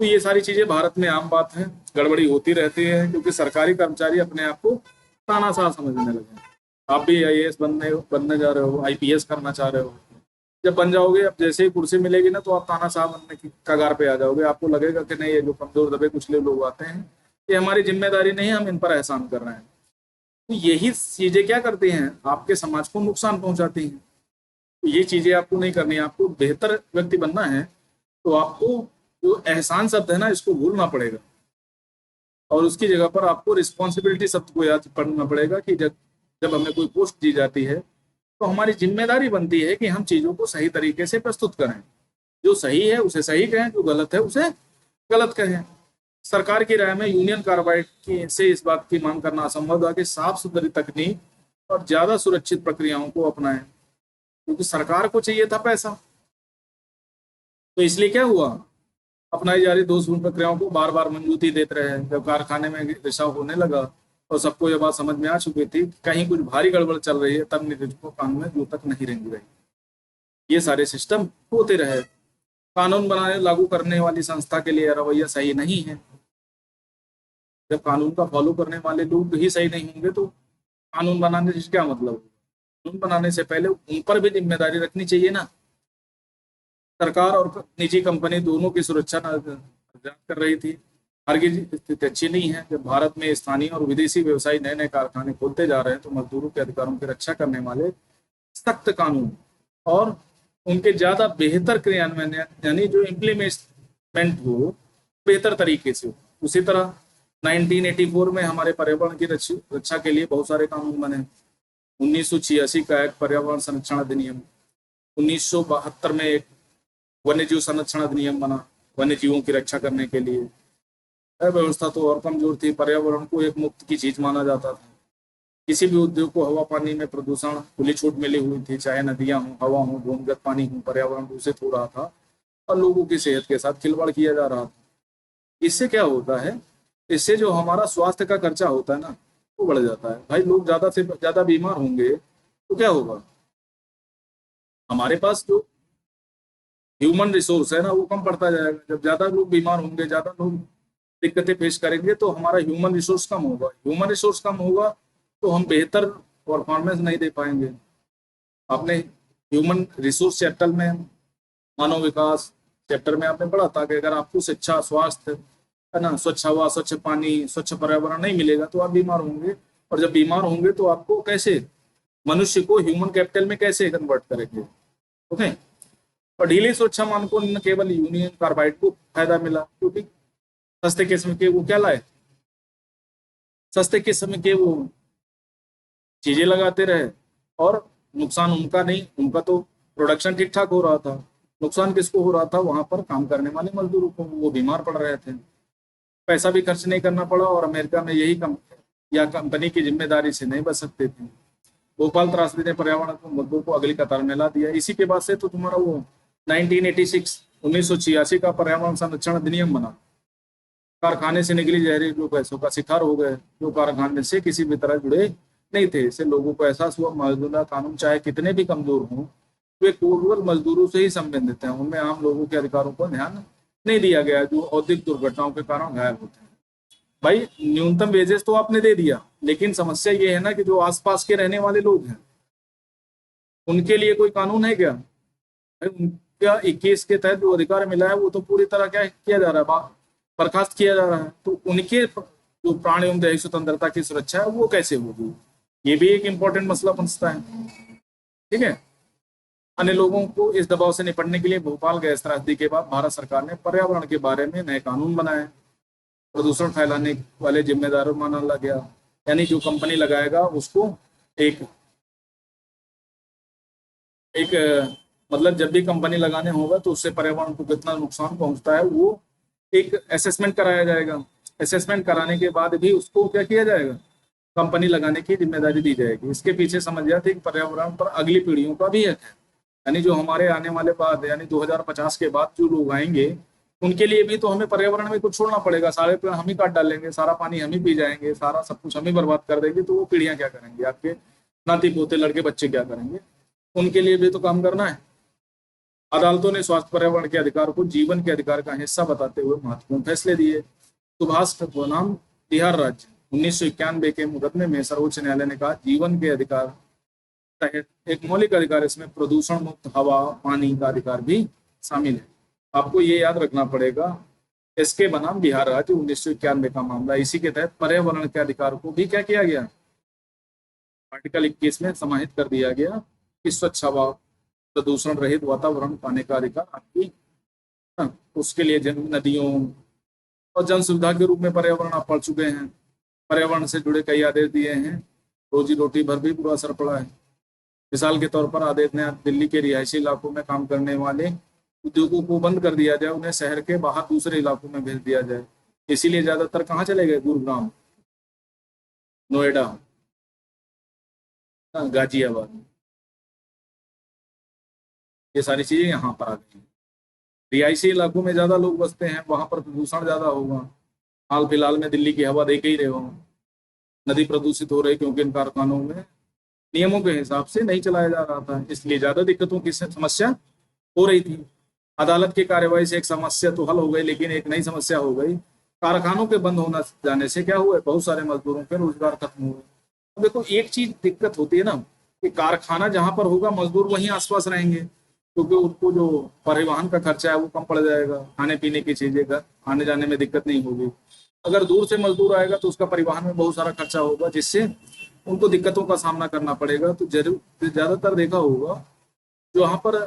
तो ये सारी चीजें भारत में आम बात है, गड़बड़ी होती रहती है, क्योंकि सरकारी कर्मचारी अपने आप को तानाशाह समझने लगे। आप भी आईएएस बनने जा रहे हो, आईपीएस करना चाह रहे हो, जब बन जाओगे, अब जैसे ही कुर्सी मिलेगी ना तो आप तानाशाह बनने की कगार पे आ जाओगे। आपको लगेगा कि नहीं, ये जो कमजोर दबे कुचले लोग आते हैं ये हमारी जिम्मेदारी नहीं है, हम इन पर एहसान कर रहे हैं। तो यही चीजें क्या करती हैं, आपके समाज को नुकसान पहुंचाती हैं। तो ये चीजें आपको नहीं करनी है। आपको बेहतर व्यक्ति बनना है तो आपको जो एहसान शब्द है ना, इसको भूलना पड़ेगा और उसकी जगह पर आपको रिस्पॉन्सिबिलिटी शब्द को याद करना पड़ेगा कि जब हमें कोई पोस्ट दी जाती है तो हमारी जिम्मेदारी बनती है कि हम चीजों को सही तरीके से प्रस्तुत करें। जो सही है उसे सही कहें, जो गलत है उसे गलत कहें। सरकार की राय में यूनियन कार्बाइड की से इस बात की मांग करना असंभव था कि साफ सुथरी तकनीक और ज्यादा सुरक्षित प्रक्रियाओं को अपनाएं, क्योंकि सरकार को चाहिए था पैसा। तो इसलिए क्या हुआ, अपनाई जा रही दोषपूर्ण प्रक्रियाओं को बार बार मंजूरी देते रहे। जब कारखाने में रिसाव होने लगा और सबको ये बात समझ में आ चुकी थी कि कहीं कुछ भारी गड़बड़ चल रही है, तब निदेशकों कानून में जो तक नहीं रेंगी रही। ये सारे सिस्टम होते रहे। कानून बनाने लागू करने वाली संस्था के लिए रवैया सही नहीं है। जब कानून का फॉलो करने वाले लोग ही सही नहीं होंगे तो कानून बनाने से क्या मतलब। कानून बनाने से पहले उन पर भी जिम्मेदारी रखनी चाहिए ना। सरकार और निजी कंपनी दोनों की सुरक्षा जांच कर रही थी। हरगिज स्थिति अच्छी नहीं है। जब भारत में स्थानीय और विदेशी व्यवसायी नए नए कारखाने खोलते जा रहे हैं तो मजदूरों के अधिकारों की रक्षा करने वाले सख्त कानून और उनके ज्यादा बेहतर क्रियान्वयन यानी जो इम्प्लीमेंट हो बेहतर तरीके से हो। उसी तरह 1984 में हमारे पर्यावरण की रक्षा के लिए बहुत सारे कानून बने। 1986 का एक पर्यावरण संरक्षण अधिनियम, 1972 में एक वन्यजीव संरक्षण अधिनियम बना वन्य जीवों की रक्षा करने के लिए। व्यवस्था तो और कमजोर थी। पर्यावरण को एक मुफ्त की चीज माना जाता था। किसी भी उद्योग को हवा पानी में प्रदूषण खुली छूट मिली हुई थी, चाहे नदियां हों, हवा हो, भूमिगत पानी हो। पर्यावरण दूषित हो रहा था और लोगों की सेहत के साथ खिलवाड़ किया जा रहा था। इससे क्या होता है, इससे जो हमारा स्वास्थ्य का खर्चा होता है ना वो बढ़ जाता है। भाई लोग ज्यादा से ज्यादा बीमार होंगे तो क्या होगा, हमारे पास जो ह्यूमन रिसोर्स है ना वो कम पड़ता जाएगा। जब ज्यादा लोग बीमार होंगे, ज्यादा लोग दिक्कतें फेस करेंगे तो हमारा ह्यूमन रिसोर्स कम होगा। ह्यूमन रिसोर्स कम होगा तो हम बेहतर परफॉर्मेंस नहीं दे पाएंगे। आपने ह्यूमन रिसोर्स चैप्टर में, मानव विकास चैप्टर में आपने पढ़ा था कि अगर आपको शिक्षा, स्वास्थ्य है ना, स्वच्छ हवा, स्वच्छ पानी, स्वच्छ पर्यावरण नहीं मिलेगा तो आप बीमार होंगे। और जब बीमार होंगे तो आपको कैसे, मनुष्य को ह्यूमन कैपिटल में कैसे कन्वर्ट करेंगे। ओके। और ढीली सुरक्षा मानकों ने केवल यूनियन कार्बाइड को फायदा मिला, क्योंकि सस्ते किस्म के वो क्या लाए, सस्ते किस्म के वो चीजें लगाते रहे और नुकसान उनका नहीं, उनका तो प्रोडक्शन ठीक ठाक हो रहा था। नुकसान किसको हो रहा था, वहां पर काम करने वाले मजदूरों को। वो बीमार पड़ रहे थे, पैसा भी खर्च नहीं करना पड़ा और अमेरिका में यही कंपनी की जिम्मेदारी से नहीं बच सकते थे। भोपाल त्रासदी ने पर्यावरण को मुद्दों को अगली कतार में ला दिया। इसी के बाद से तो तुम्हारा वो 1986 का पर्यावरण संरक्षण अधिनियम बना। कारखाने से निकली जहरीली गैसों का शिकार हो गए जो कारखाने से किसी भी तरह जुड़े नहीं थे। इससे लोगों को एहसास हुआ मौजूदा कानून चाहे कितने भी कमजोर हों वे केवल मजदूरों से ही संबंधित हैं। उनमें आम लोगों के अधिकारों पर ध्यान नहीं दिया गया जो औद्योगिक दुर्घटनाओं के कारण घायल होते हैं। भाई न्यूनतम वेजेस तो आपने दे दिया, लेकिन समस्या ये है ना कि जो आसपास के रहने वाले लोग हैं उनके लिए कोई कानून है क्या। भाई उनका 21 के तहत जो अधिकार मिला है वो तो पूरी तरह क्या किया जा रहा है, बर्खास्त किया जा रहा है। तो उनके जो प्राण एवं दैहिक स्वतंत्रता की सुरक्षा है वो कैसे होगी, ये भी एक इम्पोर्टेंट मसला बनता है। ठीक है। अन्य लोगों को इस दबाव से निपटने के लिए भोपाल गैस त्रासदी के बाद भारत सरकार ने पर्यावरण के बारे में नए कानून बनाए। प्रदूषण फैलाने वाले जिम्मेदार माना गया, यानी जो कंपनी लगाएगा उसको एक एक मतलब जब भी कंपनी लगाने होगा तो उससे पर्यावरण को कितना नुकसान पहुंचता है वो एक असेसमेंट कराया जाएगा। असेसमेंट कराने के बाद भी उसको क्या किया जाएगा, कंपनी लगाने की जिम्मेदारी दी जाएगी। इसके पीछे समझ थी पर्यावरण पर अगली पीढ़ियों का भी हक है, यानी जो हमारे आने वाले बाद यानी 2050 के बाद जो लोग आएंगे उनके लिए भी तो हमें पर्यावरण में कुछ छोड़ना पड़ेगा। सारे पेड़ हम ही काट डालेंगे, सारा पानी हम ही पी जाएंगे, सारा सब कुछ हम ही बर्बाद कर देंगे, तो वो पीढ़ियां क्या करेंगे, आपके नाती पोते लड़के बच्चे क्या करेंगे, उनके लिए भी तो काम करना है। अदालतों ने स्वास्थ्य पर्यावरण के अधिकार को जीवन के अधिकार का हिस्सा बताते हुए महत्वपूर्ण फैसले दिए। सुभाष बनाम बिहार राज्य 1991 के मुकदमे में सर्वोच्च न्यायालय ने कहा जीवन के अधिकार तहत एक मौलिक अधिकार, इसमें प्रदूषण मुक्त हवा पानी का अधिकार भी शामिल है। आपको ये याद रखना पड़ेगा, इसके बनाम बिहार राज्य 1991 का मामला। इसी के तहत पर्यावरण के अधिकार को भी क्या किया गया, आर्टिकल 21 में समाहित कर दिया गया कि स्वच्छ हवा, प्रदूषण रहित वातावरण पाने का अधिकार आपकी, उसके लिए नदियों और जन सुविधा के रूप में पर्यावरण आप पढ़ चुके हैं। पर्यावरण से जुड़े कई आदेश दिए हैं, रोजी रोटी पर भी बुरा असर पड़ा है। मिसाल के तौर पर आदेश ने दिल्ली के रिहायशी इलाकों में काम करने वाले उद्योगों को बंद कर दिया जाए, उन्हें शहर के बाहर दूसरे इलाकों में भेज दिया जाए। इसीलिए ज्यादातर कहाँ चले गए, गुरुग्राम, नोएडा, गाजियाबाद, ये सारी चीजें यहाँ पर आ गई हैं। रिहायशी इलाकों में ज्यादा लोग बसते हैं, वहां पर प्रदूषण ज्यादा होगा। हाल फिलहाल में दिल्ली की हवा देख ही रहे हो, नदी प्रदूषित हो रही, क्योंकि इन कारखानों में नियमों के हिसाब से नहीं चलाया जा रहा था, इसलिए ज्यादा दिक्कतों की समस्या हो रही थी। अदालत की कार्यवाही से एक समस्या तो हल हो गई, लेकिन एक नई समस्या हो गई। कारखानों के बंद होना जाने से क्या हुआ, बहुत सारे मजदूरों के रोजगार खत्म हुए। अब देखो एक चीज दिक्कत होती है ना, कि कारखाना जहां पर होगा मजदूर वहीं आसपास रहेंगे, क्योंकि उनको जो परिवहन का खर्चा है वो कम पड़ जाएगा, खाने पीने की चीजें का आने जाने में दिक्कत नहीं होगी। अगर दूर से मजदूर आएगा तो उसका परिवहन में बहुत सारा खर्चा होगा, जिससे उनको दिक्कतों का सामना करना पड़ेगा। तो जरूर ज्यादातर देखा होगा, जो वहाँ पर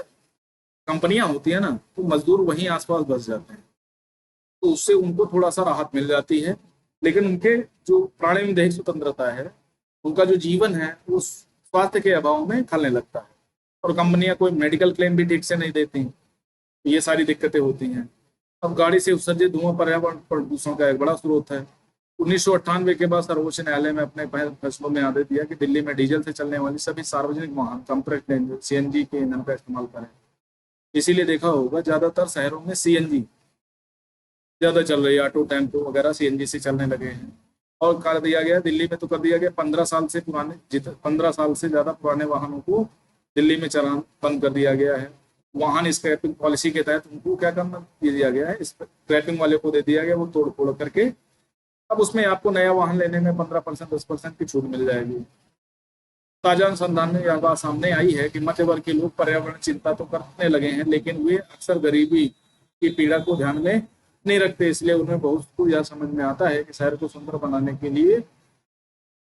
कंपनियां होती है ना, तो मजदूर वहीं आसपास बस जाते हैं, तो उससे उनको थोड़ा सा राहत मिल जाती है। लेकिन उनके जो प्राणी दैहिक स्वतंत्रता है, उनका जो जीवन है, वो स्वास्थ्य के अभाव में खलने लगता है। और कंपनियां कोई मेडिकल क्लेम भी ठीक से नहीं देती, ये सारी दिक्कतें होती हैं। अब गाड़ी से उत्सर्जित धुआं पर्यावरण प्रदूषण का एक बड़ा स्रोत है। 1998 के बाद सर्वोच्च न्यायालय में अपने फैसलों में आदेश दिया कि दिल्ली में डीजल से चलने वाली सभी सार्वजनिक वाहन कंप्रेस्ड इंजन सीएनजी के ईंधन का इस्तेमाल करें। इसीलिए देखा होगा ज्यादातर शहरों में सीएनजी ज्यादा चल रही है, ऑटो टेम्पो वगैरह सीएनजी से चलने लगे हैं। और कर दिया गया, दिल्ली में तो कर दिया गया 15 साल से पुराने 15 साल से ज्यादा पुराने वाहनों को दिल्ली में चलान बंद कर दिया गया है। वाहन स्क्रैपिंग पॉलिसी के तहत उनको क्या करना दिया गया है, स्क्रैपिंग वाले को दे दिया गया, वो तोड़ फोड़ करके अब उसमें आपको नया वाहन लेने में 15% 10% की छूट मिल जाएगी। ताजा अनुसंधान में यह बात सामने आई है कि मध्य वर्ग के लोग पर्यावरण चिंता तो करने लगे हैं, लेकिन वे अक्सर गरीबी की पीड़ा को ध्यान में नहीं रखते। इसलिए उन्हें बहुत को यह समझ में आता है कि शहर को सुंदर बनाने के लिए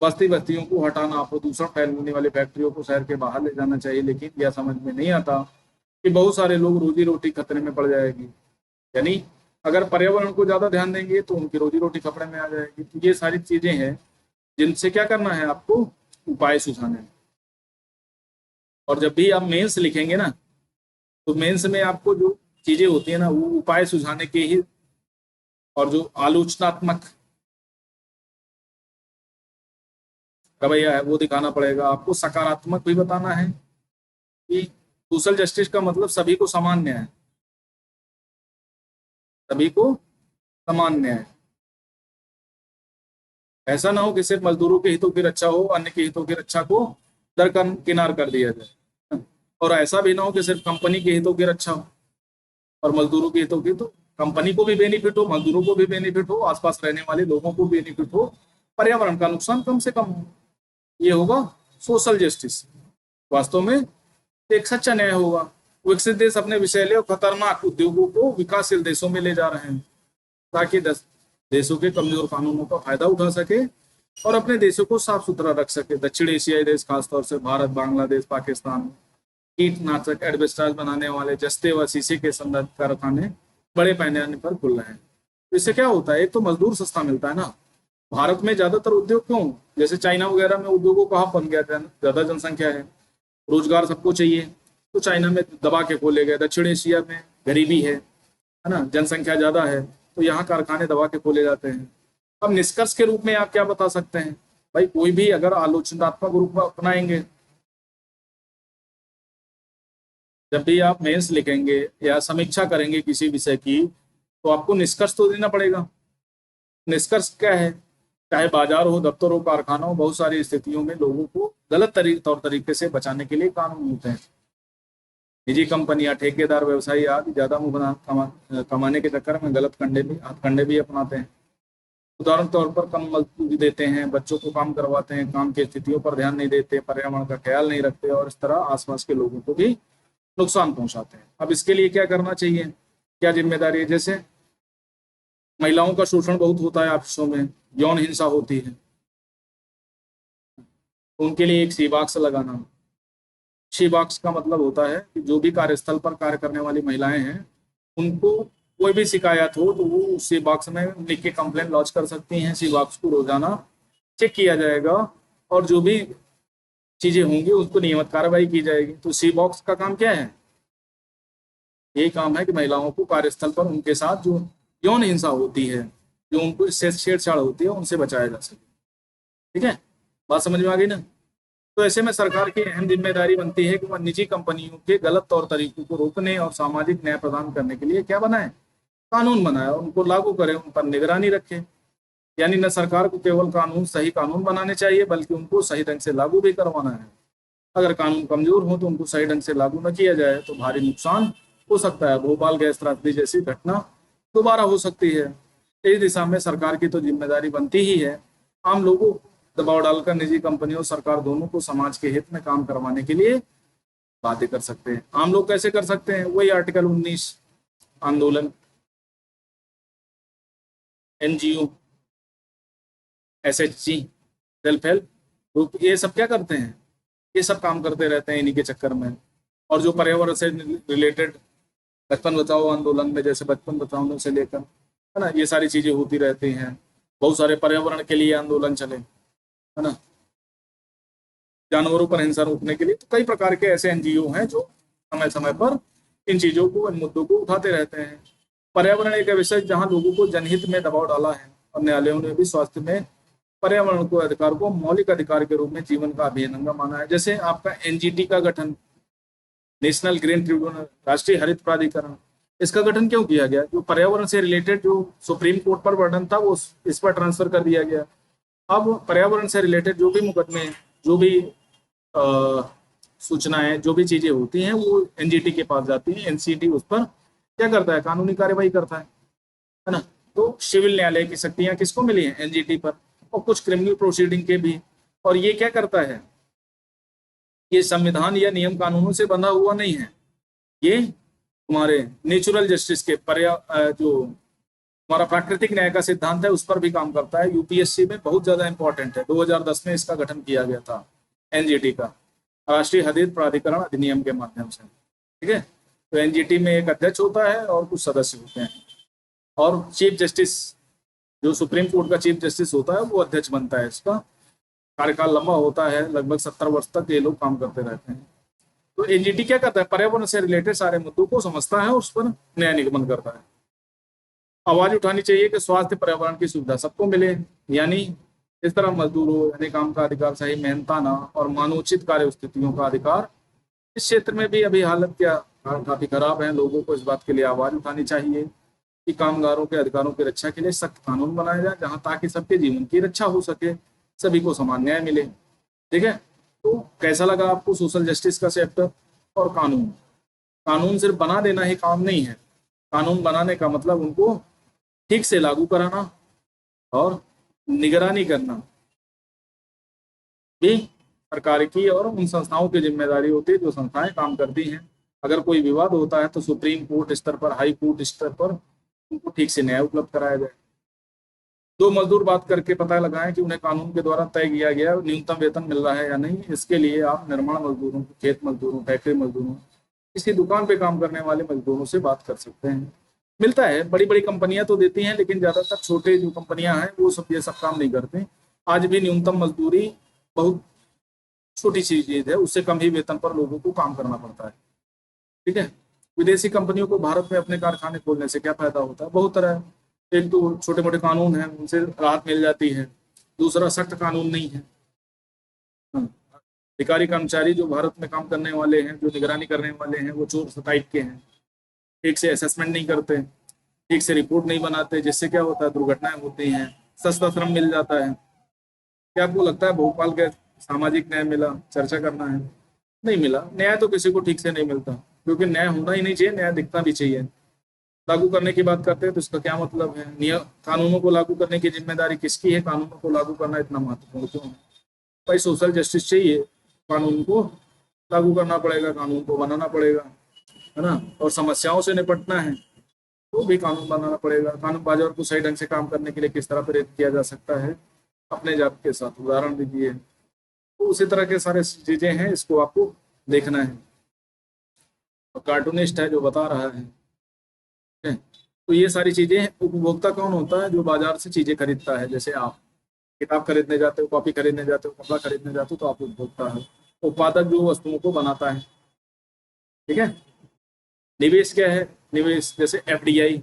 बस्तियों को हटाना, प्रदूषण फैलाने वाली फैक्ट्रियों को शहर के बाहर ले जाना चाहिए। लेकिन यह समझ में नहीं आता कि बहुत सारे लोग रोजी रोटी खतरे में पड़ जाएगी। यानी अगर पर्यावरण को ज्यादा ध्यान देंगे तो उनकी रोजी रोटी खतरे में आ जाएगी। तो ये सारी चीजें हैं जिनसे क्या करना है, आपको उपाय सुझाने हैं। और जब भी आप मेंस लिखेंगे ना, तो मेंस में आपको जो चीजें होती है ना, वो उपाय सुझाने के ही, और जो आलोचनात्मक रवैया है वो दिखाना पड़ेगा। आपको सकारात्मक भी बताना है कि सोशल जस्टिस का मतलब सभी को समान न्याय, सभी को समान न्याय। ऐसा ना हो कि सिर्फ मजदूरों के हितों की रक्षा हो, अन्य के हितों की रक्षा को दरकिनार कर दिया जाए। और ऐसा भी ना हो कि सिर्फ कंपनी के हितों की रक्षा हो और मजदूरों के हितों की, तो कंपनी को भी बेनिफिट हो, मजदूरों को भी बेनिफिट हो, आसपास रहने वाले लोगों को बेनिफिट हो, पर्यावरण का नुकसान कम से कम हो। ये होगा सोशल जस्टिस। वास्तव में एक सच्चा न्याय होगा। विकसित देश अपने विषैले और खतरनाक उद्योगों को विकासशील देशों में ले जा रहे हैं, ताकि देशों के कमजोर कानूनों का फायदा उठा सके और अपने देशों को साफ सुथरा रख सके। दक्षिण एशियाई देश, खासतौर से भारत, बांग्लादेश, पाकिस्तान, कीटनाशक एडवेस्टाइज बनाने वाले जस्ते व शीशे के संबंध कारखाने बड़े पैमाने पर खुल रहे हैं। इससे क्या होता है, एक तो मजदूर सस्ता मिलता है ना। भारत में ज्यादातर उद्योग क्यों, जैसे चाइना वगैरह में उद्योगों का बन गया, ज्यादा जनसंख्या है, रोजगार सबको चाहिए, तो चाइना में दबा के खोले गए। दक्षिण एशिया में गरीबी है ना, जनसंख्या ज्यादा है, तो यहाँ कारखाने दबा के खोले जाते हैं। अब निष्कर्ष के रूप में आप क्या बता सकते हैं भाई, कोई भी अगर आलोचनात्मक रूप अपनाएंगे, जब भी आप मेंस लिखेंगे या समीक्षा करेंगे किसी विषय की, तो आपको निष्कर्ष तो देना पड़ेगा। निष्कर्ष क्या है, चाहे बाजार हो, दफ्तर हो, कारखाना हो, बहुत सारी स्थितियों में लोगों को गलत तौर तरीके से बचाने के लिए कानून होते हैं। निजी कंपनियां, ठेकेदार, व्यवसायी आदि ज्यादा कमाने के चक्कर में गलत हथकंडे भी अपनाते हैं। उदाहरण तौर पर कम मजदूरी देते हैं, बच्चों को काम करवाते हैं, काम की स्थितियों पर ध्यान नहीं देते, पर्यावरण का ख्याल नहीं रखते, और इस तरह आसपास के लोगों को भी नुकसान पहुंचाते हैं। अब इसके लिए क्या करना चाहिए, क्या जिम्मेदारी है? जैसे महिलाओं का शोषण बहुत होता है ऑफिसों में, यौन हिंसा होती है, उनके लिए एक सी बॉक्स लगाना। शी बॉक्स का मतलब होता है कि जो भी कार्यस्थल पर कार्य करने वाली महिलाएं हैं, उनको कोई भी शिकायत हो तो वो उस सी बॉक्स में लिख के कंप्लेन लॉन्च कर सकती हैं। सी बॉक्स को रोजाना चेक किया जाएगा और जो भी चीजें होंगी उसको नियमित कार्रवाई की जाएगी। तो सी बॉक्स का काम क्या है, यही काम है कि महिलाओं को कार्यस्थल पर उनके साथ जो यौन हिंसा होती है जो उनको इससे छेड़छाड़ होती है उनसे बचाया जा सके। ठीक है, बात समझ में आ गई ना। तो ऐसे में सरकार की अहम जिम्मेदारी बनती है कि वह निजी कंपनियों के गलत तौर तरीकों को रोकने और सामाजिक न्याय प्रदान करने के लिए क्या बनाए, कानून बनाए, उनको लागू करे, उन पर निगरानी रखे। यानी न सरकार को केवल कानून सही कानून बनाने चाहिए बल्कि उनको सही ढंग से लागू भी करवाना है। अगर कानून कमजोर हो तो उनको सही ढंग से लागू न किया जाए तो भारी नुकसान हो सकता है। भोपाल गैस त्रासदी जैसी घटना दोबारा हो सकती है। इस दिशा में सरकार की तो जिम्मेदारी बनती ही है। आम लोगों को दबाव डालकर निजी कंपनियों और सरकार दोनों को समाज के हित में काम करवाने के लिए बातें कर सकते हैं। आम लोग कैसे कर सकते हैं? वही आर्टिकल 19 आंदोलन, NGO, SHG, self help group, ये सब क्या करते हैं? ये सब काम करते रहते हैं इन्हीं के चक्कर में। और जो पर्यावरण से रिलेटेड बचपन बचाओ आंदोलन में, जैसे बचपन बचाओ से लेकर, है ना, ये सारी चीजें होती रहती हैं। बहुत सारे पर्यावरण के लिए आंदोलन चले, है ना, जानवरों पर हिंसा रोकने के लिए। तो कई प्रकार के ऐसे एनजीओ हैं जो समय समय पर इन चीजों को, इन मुद्दों को उठाते रहते हैं। पर्यावरण एक विषय जहां लोगों को जनहित में दबाव डाला है और न्यायालयों ने भी स्वास्थ्य में पर्यावरण को अधिकार को मौलिक अधिकार के रूप में जीवन का अभिन्न अंग माना है। जैसे आपका एनजीटी का गठन, नेशनल ग्रीन ट्रिब्यूनल, राष्ट्रीय हरित प्राधिकरण, इसका गठन क्यों किया गया? जो पर्यावरण से रिलेटेड जो सुप्रीम कोर्ट पर वर्डन था वो इस पर ट्रांसफर कर दिया गया। अब पर्यावरण से रिलेटेड जो भी मुकदमे, जो भी सूचनाएं, जो भी चीजें होती हैं वो एनजीटी के पास जाती है। एनसीटी उस पर क्या करता है? कानूनी कार्यवाही करता है ना। तो सिविल न्यायालय की शक्तियां किसको मिली हैं? एनजीटी पर। और कुछ क्रिमिनल प्रोसीडिंग के भी। और ये क्या करता है? ये संविधान या नियम कानूनों से बंधा हुआ नहीं है, ये तुम्हारे नेचुरल जस्टिस के जो हमारा प्राकृतिक न्याय का सिद्धांत है उस पर भी काम करता है। यूपीएससी में बहुत ज्यादा इंपॉर्टेंट है। 2010 में इसका गठन किया गया था, एनजीटी का, राष्ट्रीय हरित प्राधिकरण अधिनियम के माध्यम से। ठीक है, तो एनजीटी में एक अध्यक्ष होता है और कुछ सदस्य होते हैं, और चीफ जस्टिस, जो सुप्रीम कोर्ट का चीफ जस्टिस होता है, वो अध्यक्ष बनता है। इसका कार्यकाल लंबा होता है, लगभग 70 वर्ष तक ये लोग काम करते रहते हैं। तो एनजीटी क्या करता है? पर्यावरण से रिलेटेड सारे मुद्दों को समझता है, उस पर न्याय निगमन करता है। आवाज उठानी चाहिए कि स्वास्थ्य पर्यावरण की सुविधा सबको मिले। यानी इस तरह मजदूरों, यानी काम का अधिकार, सही मेहनताना और मानवोचित कार्य स्थितियों का अधिकार। इस क्षेत्र में भी अभी हालत क्या काफी खराब है। लोगों को इस बात के लिए आवाज उठानी चाहिए कि कामगारों के अधिकारों की रक्षा के लिए सख्त कानून बनाया जाए, जहां ताकि सबके जीवन की रक्षा हो सके, सभी को समान न्याय मिले। ठीक है, तो कैसा लगा आपको सोशल जस्टिस का चैप्टर? और कानून, कानून सिर्फ बना देना ही काम नहीं है। कानून बनाने का मतलब उनको ठीक से लागू कराना और निगरानी करना भी सरकार की और उन संस्थाओं की जिम्मेदारी होती है जो संस्थाएं काम करती हैं। अगर कोई विवाद होता है तो सुप्रीम कोर्ट स्तर पर, हाई कोर्ट स्तर पर उनको ठीक से न्याय उपलब्ध कराया जाए। दो मजदूर बात करके पता लगाएं कि उन्हें कानून के द्वारा तय किया गया न्यूनतम वेतन मिल रहा है या नहीं। इसके लिए आप निर्माण मजदूरों, खेत मजदूरों, फैक्ट्री मजदूरों, किसी दुकान पे काम करने वाले मजदूरों से बात कर सकते हैं। मिलता है, बड़ी बड़ी कंपनियां तो देती हैं, लेकिन ज्यादातर छोटे जो कंपनियां हैं वो सब ये सब काम नहीं करते। आज भी न्यूनतम मजदूरी बहुत छोटी सी चीज है, उससे कम ही वेतन पर लोगों को काम करना पड़ता है। ठीक है, विदेशी कंपनियों को भारत में अपने कारखाने खोलने से क्या फायदा होता है? बहुत तरह। एक तो छोटे मोटे कानून हैं, उनसे राहत मिल जाती है। दूसरा, सख्त कानून नहीं है। हाँ, अधिकारी कर्मचारी जो भारत में काम करने वाले हैं, जो निगरानी करने वाले हैं, वो चोर टाइप के हैं। ठीक से असेसमेंट नहीं करते, ठीक से रिपोर्ट नहीं बनाते, जिससे क्या होता है? दुर्घटनाएं होती हैं, सस्ता श्रम मिल जाता है। क्या आपको लगता है भोपाल के सामाजिक न्याय मिला? चर्चा करना है, नहीं मिला। न्याय तो किसी को ठीक से नहीं मिलता, क्योंकि न्याय होना ही नहीं चाहिए, न्याय दिखना भी चाहिए। लागू करने की बात करते हैं तो इसका क्या मतलब है? नियम कानूनों को लागू करने की जिम्मेदारी किसकी है? कानूनों को लागू करना इतना महत्वपूर्ण क्यों है? भाई सोशल जस्टिस चाहिए, कानून को लागू करना पड़ेगा, कानून को बनाना पड़ेगा, है ना। और समस्याओं से निपटना है तो भी कानून बनाना पड़ेगा। कानून बाजार को सही ढंग से काम करने के लिए किस तरह प्रेरित किया जा सकता है अपने जात के साथ, उदाहरण दीजिए। तो उसी तरह के सारे चीजें हैं, इसको आपको देखना है। और कार्टूनिस्ट है जो बता रहा है। ठीक है? तो ये सारी चीजें, उपभोक्ता कौन होता है? जो बाजार से चीजें खरीदता है। जैसे आप किताब खरीदने जाते हो, कॉपी खरीदने जाते हो, कपड़ा खरीदने जाते हो, तो आप उपभोक्ता है। उत्पादक जो वस्तुओं को बनाता है। ठीक है, निवेश क्या है? निवेश जैसे एफडीआई,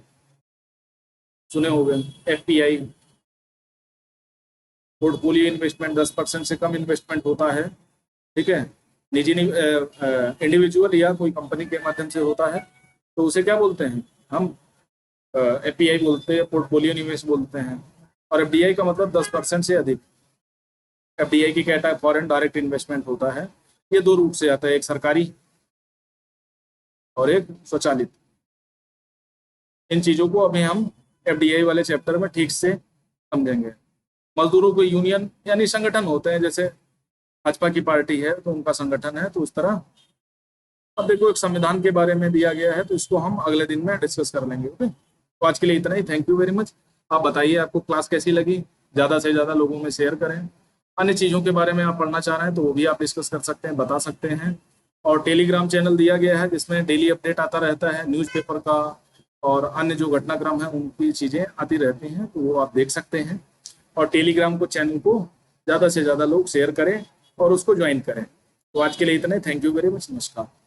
सुने होंगे, एफपीआई, पोर्टफोलियो इन्वेस्टमेंट, 10% से कम इन्वेस्टमेंट होता है, ठीक है, निजी इंडिविजुअल या कोई कंपनी के माध्यम से होता है, तो उसे क्या बोलते हैं हम, एफपीआई बोलते हैं, पोर्टफोलियो निवेश बोलते हैं। और एफडीआई का मतलब 10% से अधिक। एफडीआई की क्या टाइप, फॉरेन डायरेक्ट इन्वेस्टमेंट होता है। ये दो रूप से आता है, एक सरकारी और एक स्वचालित। इन चीजों को अभी हम एफडीआई वाले चैप्टर में ठीक से समझेंगे। मजदूरों को यूनियन यानी संगठन होते हैं, जैसे भाजपा की पार्टी है तो उनका संगठन है, तो उस तरह। अब देखो एक संविधान के बारे में दिया गया है, तो इसको हम अगले दिन में डिस्कस कर लेंगे। ओके, तो आज के लिए इतना ही। Thank you very much. आप बताइए आपको क्लास कैसी लगी, ज़्यादा से ज़्यादा लोगों में शेयर करें। अन्य चीज़ों के बारे में आप पढ़ना चाह रहे हैं तो वो भी आप डिस्कस कर सकते हैं, बता सकते हैं। और टेलीग्राम चैनल दिया गया है जिसमें डेली अपडेट आता रहता है, न्यूज़पेपर का और अन्य जो घटनाक्रम है उनकी चीज़ें आती रहती हैं, तो वो आप देख सकते हैं। और टेलीग्राम को चैनल को ज़्यादा से ज़्यादा लोग शेयर करें और उसको ज्वाइन करें। तो आज के लिए इतना ही। Thank you very much. नमस्कार।